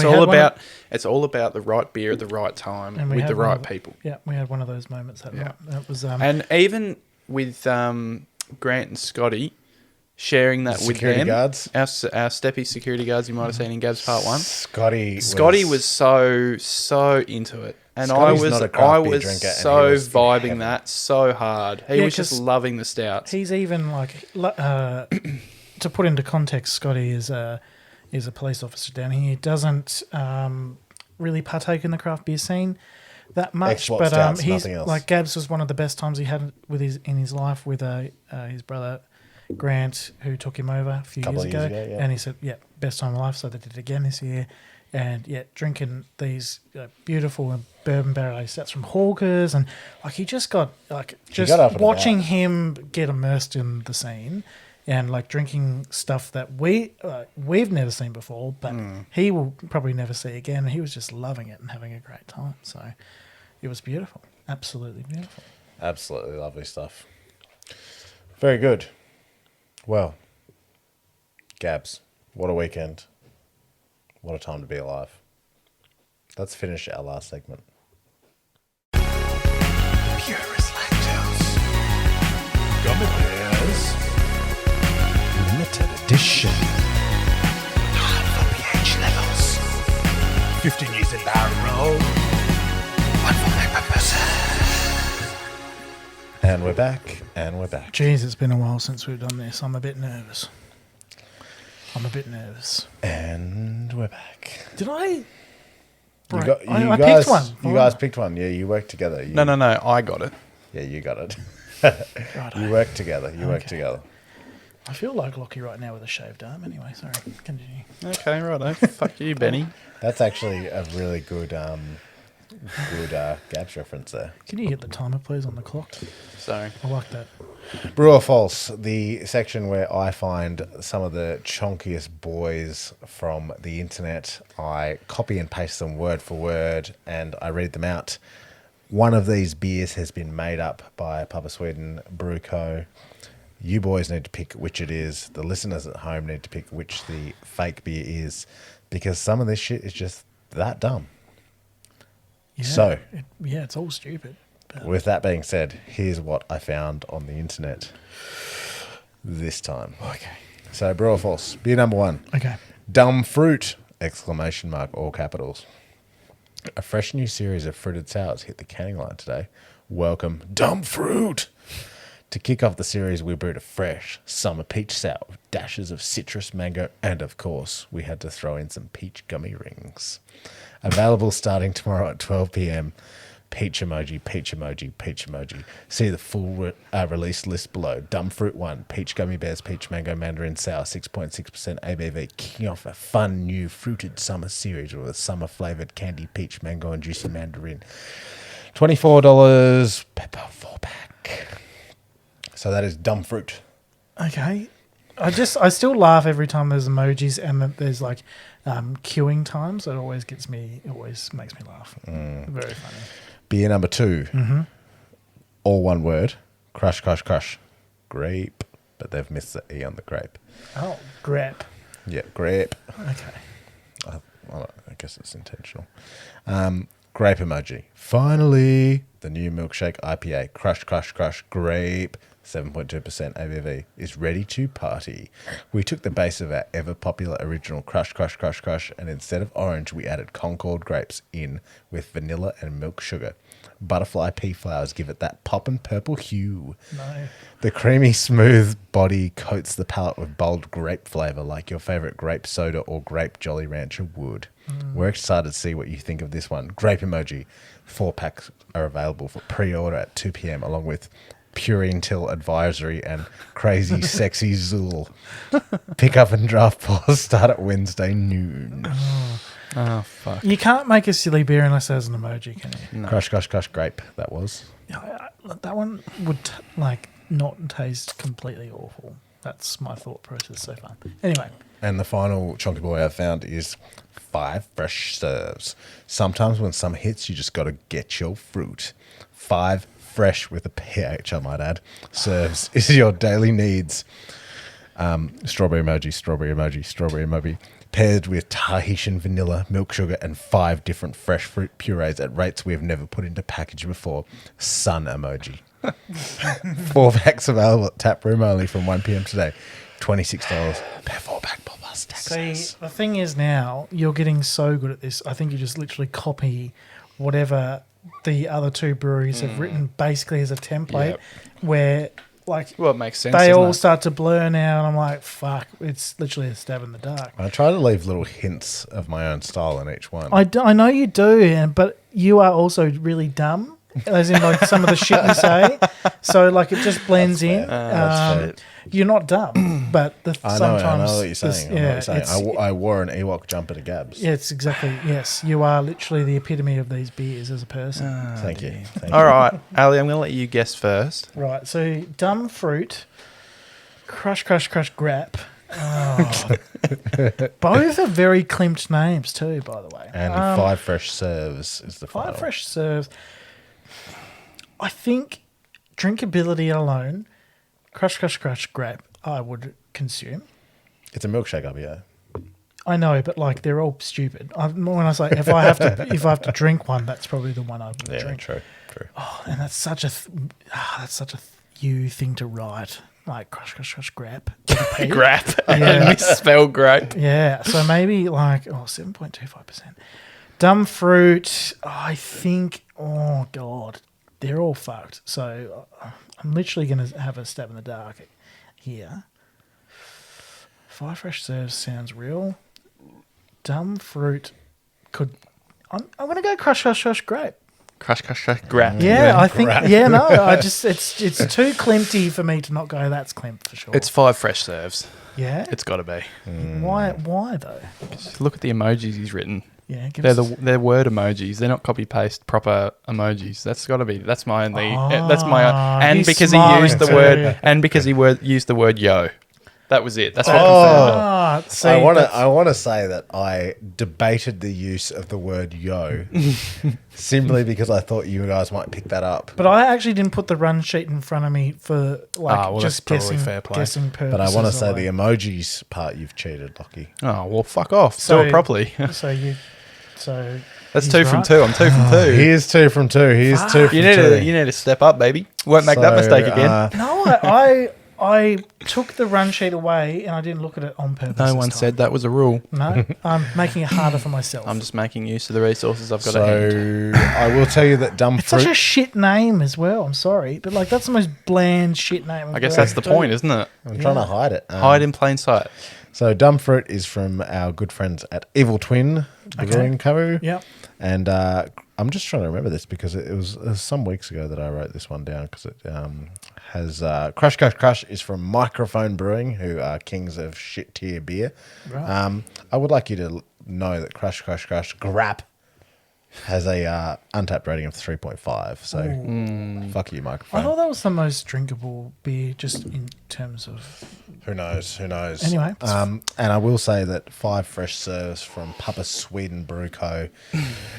it's all about the right beer at the right time And we with had the one right of the- people. Yeah, we had one of those moments that night. That was And even with Grant and Scotty, sharing that with security them, guards. our Steppy security guards you might have seen in GABS Part 1. Scotty was so into it. And Scotty's I not a was craft beer drinker, and he so was in vibing heaven. that so hard. He was just 'cause loving the stouts. He's even like to put into context, Scotty is a police officer down here. He doesn't really partake in the craft beer scene that much, Export but stouts, he's nothing else. like GABS was one of the best times he had with his life with his brother Grant, who took him over a few Couple years of ago, years ago, yeah. and he said, "Yeah, best time of life." So they did it again this year, and drinking these beautiful bourbon barrel aged stouts from Hawkers, and like he just got just got up and watching about. him get immersed in the scene. And like drinking stuff that we've never seen before, but he will probably never see again. And he was just loving it and having a great time. So it was beautiful, absolutely beautiful. Absolutely lovely stuff. Very good. Well, Gabs, what a weekend. What a time to be alive. Let's finish our last segment. Purest lactose. Gummy bears. Limited edition. High for pH levels. 15 years in barrel. 1 for black peppers. And we're back. And we're back. Jeez, it's been a while since we've done this. I'm a bit nervous. And we're back. Did I? You I guys, picked one. You guys picked one. Yeah, you worked together. No, I got it. Yeah, you got it. Righto. You worked together. I feel like Lockie right now with a shaved arm. Anyway, sorry. Continue. Okay, righto. Fuck you, Benny. That's actually a really good Gabs reference there. Can you get the timer, please, on the clock? Sorry. I like that. Brew or false, the section where I find some of the chonkiest boys from the internet. I copy and paste them word for word and I read them out. One of these beers has been made up by Papa Sweden Brew Co. You boys need to pick which it is. The listeners at home need to pick which the fake beer is, because some of this shit is just that dumb. Yeah, So, it's all stupid. But with that being said, here's what I found on the internet this time. okay. So, brew or false? Beer number 1. Okay. Dumb fruit! Exclamation mark, all capitals. A fresh new series of fruited sours hit the canning line today. Welcome, Dumb Fruit! To kick off the series, we brewed a fresh summer peach sour with dashes of citrus, mango, and of course, we had to throw in some peach gummy rings. Available starting tomorrow at 12 p.m. Peach emoji, peach emoji, peach emoji. See the full release list below. Dumb Fruit 1, peach gummy bears, peach mango, mandarin sour, 6.6% ABV. Kicking off a fun new fruited summer series with a summer flavored candy, peach, mango, and juicy mandarin. $24 pepper 4-pack. So that is Dumb Fruit. Okay. I still laugh every time there's emojis and that there's like queuing times. It always makes me laugh. Very funny. Beer number 2. All one word. Crush, crush, crush. Grape. But they've missed the E on the grape. Oh, grap. Yeah, grape. Okay. I guess it's intentional. Grape emoji. Finally, the new milkshake IPA. Crush, crush, crush. Grape. 7.2% ABV is ready to party. We took the base of our ever popular original Crush, Crush, Crush, Crush, and instead of orange, we added Concord grapes in with vanilla and milk sugar. Butterfly pea flowers give it that pop and purple hue. No. The creamy, smooth body coats the palate with bold grape flavor like your favorite grape soda or grape Jolly Rancher would. We're excited to see what you think of this one. Grape emoji. 4 packs are available for pre-order at 2 p.m. along with Purine Till Advisory and Crazy Sexy Zool. Pick up and draft pours start at Wednesday noon. Oh, fuck. You can't make a silly beer unless there's an emoji, can you? No. Crush, crush, crush, grape. That was. Yeah, that one would not taste completely awful. That's my thought process so far. Anyway, And the final chonky boy I've found is 5 fresh serves. Sometimes when some hits, you just got to get your fruit. 5 fresh with a PH, I might add, serves is your daily needs. Strawberry emoji, strawberry emoji, strawberry emoji, paired with Tahitian vanilla, milk sugar, and 5 different fresh fruit purees at rates we have never put into package before. Sun emoji. 4 packs available at tap room only from 1 p.m. today. $26 per 4-pack plus taxes. See, the thing is now, you're getting so good at this. I think you just literally copy whatever the other 2 breweries have written basically as a template where, like, Well, it makes sense. they doesn't all it? start to blur now, and I'm like, fuck, it's literally a stab in the dark. I try to leave little hints of my own style in each one. I know you do, but you are also really dumb, as in like some of the shit you say. So like it just blends in. That's You're not dumb, but I sometimes know what you're saying. I wore an Ewok jumper to GABS. Yeah, it's exactly, yes. You are literally the epitome of these beers as a person. Thank you. All right, Ali, I'm going to let you guess first. Right, so dumb fruit, crush, grap. Oh. Both are very klimt names too, by the way. And 5 fresh serves is the 5 final. fresh serves. I think drinkability alone, crush, grap, I would consume. It's a milkshake IPA. I know, but like they're all stupid. When I say if I have to drink one, that's probably the one I would drink. True. Oh, and that's such a you thing to write. Like crush, grap. Grap. Yeah. Misspelled grape. Yeah, so maybe like 7.25%. Dumb fruit. I think. Oh God, they're all fucked. So I'm literally going to have a stab in the dark here. 5 fresh serves sounds real. Dumb fruit could. I'm going to go crush, grape. Crush, grap. Yeah, I think. Yeah, no, I just it's too Klimty for me to not go. That's Klimt for sure. It's 5 fresh serves. Yeah. It's got to be. Why though? Just look at the emojis he's written. Yeah, they're word emojis. They're not copy paste proper emojis. That's got to be. That's my only. That's my. And he's because he used the smiling word. too. And because he used the word yo. That was it. That's what See, I want to say that I debated the use of the word yo simply because I thought you guys might pick that up. But I actually didn't put the run sheet in front of me for like that's just probably guessing, fair play. guessing purposes. But I want to say of, the emojis part you've cheated, Lockie. Oh well, fuck off. Do it properly. So That's he's 2 from right. 2. I'm 2 from 2. He is 2 from 2. He is 2 from 2. You need to step up, baby. Won't make that mistake again. No, I took the run sheet away and I didn't look at it on purpose. No one said that was a rule. No, I'm making it harder for myself. I'm just making use of the resources I've got at hand. So I will tell you that dumb It's fruit. such a shit name as well. I'm sorry, but like that's the most bland shit name. I guess that's the point, isn't it? I'm trying to hide it. Hide in plain sight. So dumb fruit is from our good friends at Evil Twin Brewing Co. Yep. And I'm just trying to remember this because it was some weeks ago that I wrote this one down because it has Crush is from Microphone Brewing, who are kings of shit tier beer. Right. I would like you to know that Crush Grap has a untapped rating of 3.5. So fuck you, I Microphone. thought that was the most drinkable beer, just in terms of. Who knows? Anyway. And I will say that 5 fresh serves from Papa Sweden Brew Co.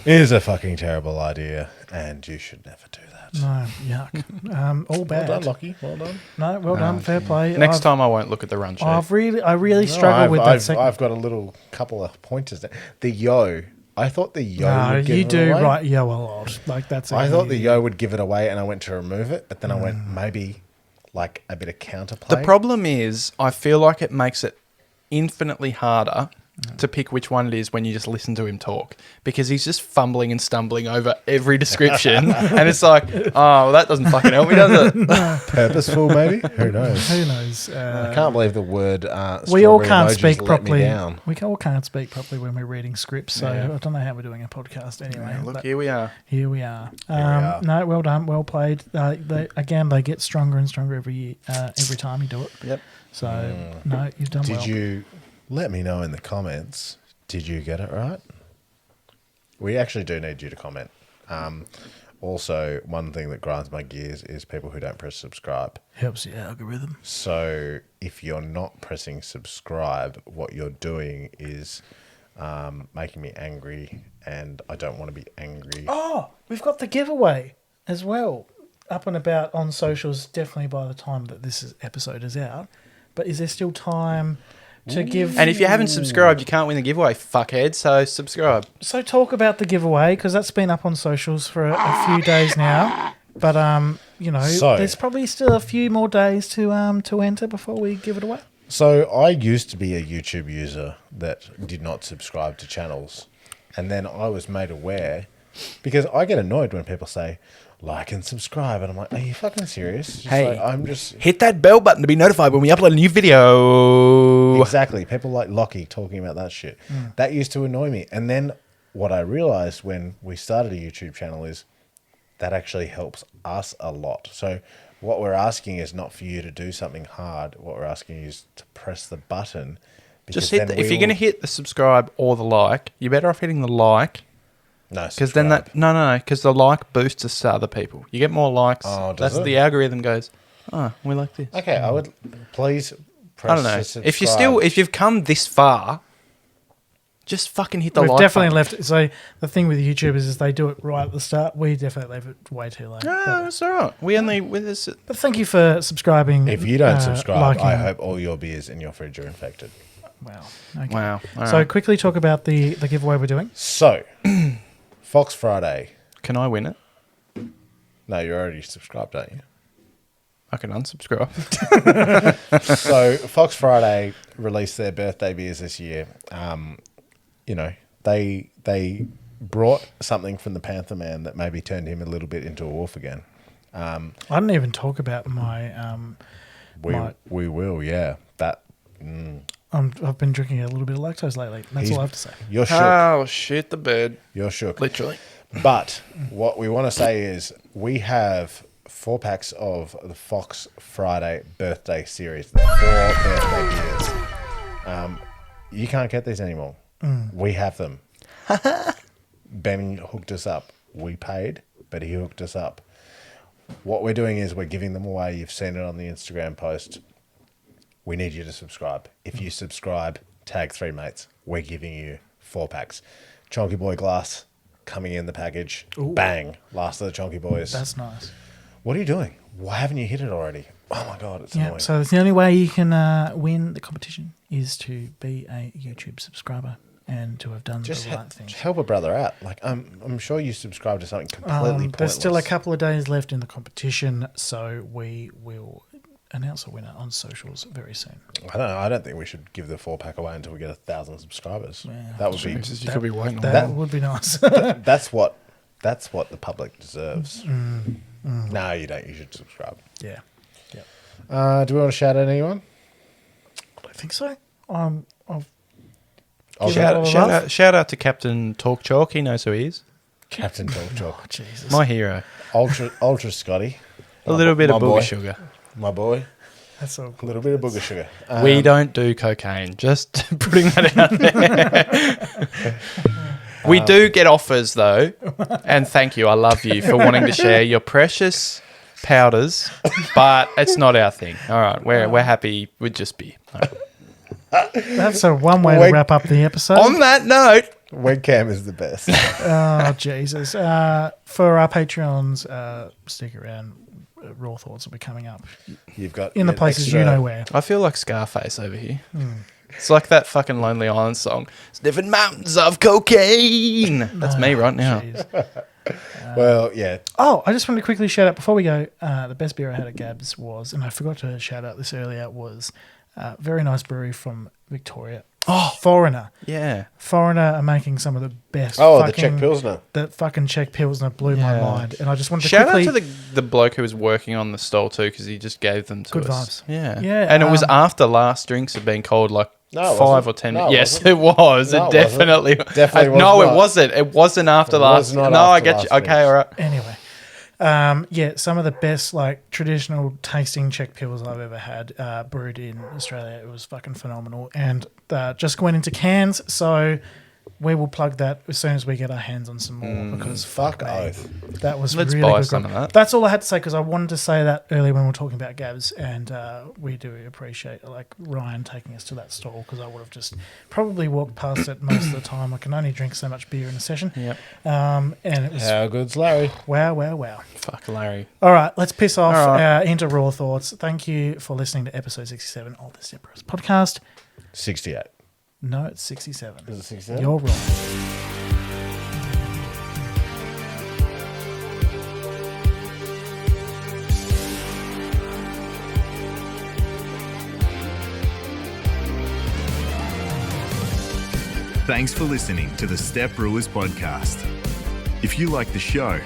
is a fucking terrible idea, and you should never do that. No, yuck. All bad. Well done, Lockie. Well done. No, well done. Fair play. Next time I won't look at the run sheet. I really struggle with that second. I've got a little couple of pointers there. The yo. I thought the yo No, would give you it do away. right yo a lot. Like that's. I thought the yo would give it away, and I went to remove it, but then I went maybe like a bit of counterplay. The problem is, I feel like it makes it infinitely harder to pick which one it is when you just listen to him talk, because he's just fumbling and stumbling over every description, and it's like, oh, well, that doesn't fucking help me, does it? Purposeful, maybe. Who knows? Who knows? I can't believe the word. We all strawberry can't emojis speak let me properly. down. We all can't speak properly when we're reading scripts. So Yeah. I don't know how we're doing a podcast anyway. Look, but here we are. Here we are. are. No, well done, well played. They get stronger and stronger every year, every time you do it. Yep. So no, you've done well. Did you let me know in the comments? Did you get it right? We actually do need you to comment. Also, one thing that grinds my gears is people who don't press subscribe. Helps the algorithm. So if you're not pressing subscribe, what you're doing is making me angry, and I don't want to be angry. Oh, we've got the giveaway as well. Up and about on socials, definitely by the time that episode is out. But is there still time to give... And if you haven't subscribed, you can't win the giveaway, fuckhead, so subscribe. So talk about the giveaway, because that's been up on socials for a few days now. But, there's probably still a few more days to enter before we give it away. So I used to be a YouTube user that did not subscribe to channels. And then I was made aware, because I get annoyed when people say, like and subscribe. And I'm like, are you fucking serious? Hey, I'm just... hit that bell button to be notified when we upload a new video. Exactly. People like Lockie talking about that shit. That used to annoy me. And then what I realized when we started a YouTube channel is that actually helps us a lot. So what we're asking is not for you to do something hard. What we're asking is to press the button. Just hit if you're going to hit the subscribe or the like, you're better off hitting the like. No, because then because the like boosts us to other people. You get more likes. Oh, does That's it? the algorithm goes, we like this. Okay, I would please press I don't know. If you've come this far, just fucking hit the like. We've definitely button. left. So the thing with YouTubers is they do it right at the start. We definitely leave it way too late. No, it's all right. We only with this. But thank you for subscribing. If you don't subscribe, liking. I hope all your beers in your fridge are infected. Wow. Okay. Wow. All So right. quickly talk about the giveaway we're doing. So, Fox Friday. Can I win it? No, you're already subscribed, aren't you? I can unsubscribe. So Fox Friday released their birthday beers this year. They brought something from the Panther Man that maybe turned him a little bit into a wolf again. I didn't even talk about my. We will, yeah. That. I've been drinking a little bit of lactose lately. That's all I have to say. You're shook. Oh shit, the bed. You're shook. Literally. But what we want to say is we have 4 packs of the Fox Friday birthday series. The 4 birthday beers. You can't get these anymore. We have them. Benny hooked us up. We paid, but he hooked us up. What we're doing is we're giving them away. You've seen it on the Instagram post. We need you to subscribe. If you subscribe, tag 3 mates. We're giving you 4 packs. Chonky Boy glass coming in the package. Ooh. Bang. Last of the Chonky Boys. That's nice. What are you doing? Why haven't you hit it already? Oh my God, it's annoying. So the only way you can win the competition is to be a YouTube subscriber and to have done Just the right things. help a brother out. Like I'm sure you subscribe to something completely pointless. There's still a couple of days left in the competition, so we will announce a winner on socials very soon. I don't think we should give the 4-pack away until we get 1,000 subscribers. Yeah. That would be. You could be waiting on That would be nice. That's what the public deserves. No, you don't. You should subscribe. Yeah. Do we want to shout out anyone? I don't think so. Shout out to Captain Talk Chalk. He knows who he is. Captain Talk Chalk. Oh, Jesus. My hero. Ultra Scotty. A little bit of my boy. booger sugar. My boy. That's all. A little bit of booger sugar. We don't do cocaine. Just putting that out there. We do get offers though, and thank you. I love you for wanting to share your precious powders, but it's not our thing. All right, we're happy with just beer. All right. That's one way to wrap up the episode. On that note, webcam is the best. Oh, Jesus. For our Patreons, stick around. Raw Thoughts will be coming up. You've got in the places you know where. I feel like Scarface over here. It's like that fucking Lonely Island song. Sniffing mountains of cocaine. That's me right now. Well, yeah. Oh, I just wanted to quickly shout out before we go. The best beer I had at GABS was, and I forgot to shout out this earlier, was a very nice brewery from Victoria. Oh, Foreigner. Yeah. Foreigner are making some of the best. The Czech Pilsner. The fucking Czech Pilsner blew my mind. And I just wanted to shout quickly... out to the bloke who was working on the stall too, because he just gave them to Good us. vibes. Yeah. Yeah. And it was after last drinks had been cold, like No, it 5 wasn't. or 10 No, minutes. it Yes, wasn't. it was. No, It it definitely. wasn't. Definitely was no, not. it wasn't. It wasn't after It last. was not No, I after get you. last Okay, all right. Anyway. Some of the best like traditional tasting Czech pils I've ever had brewed in Australia. It was fucking phenomenal, and just went into cans. So we will plug that as soon as we get our hands on some more because Fuck me, oath. that was Let's really buy good. some of that. That's all I had to say because I wanted to say that earlier when we were talking about GABS, and we do appreciate like Ryan taking us to that stall because I would have just probably walked past it most of the time. I can only drink so much beer in a session. Yep. And it was How good's Larry? wow. Fuck Larry. All right, let's piss off All right. into Raw Thoughts. Thank you for listening to episode 67 of the Step Brewers podcast. 68. No, it's 67. Is it 67? You're wrong. Thanks for listening to the Step Brewers podcast. If you like the show,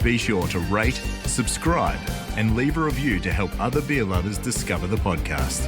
be sure to rate, subscribe, and leave a review to help other beer lovers discover the podcast.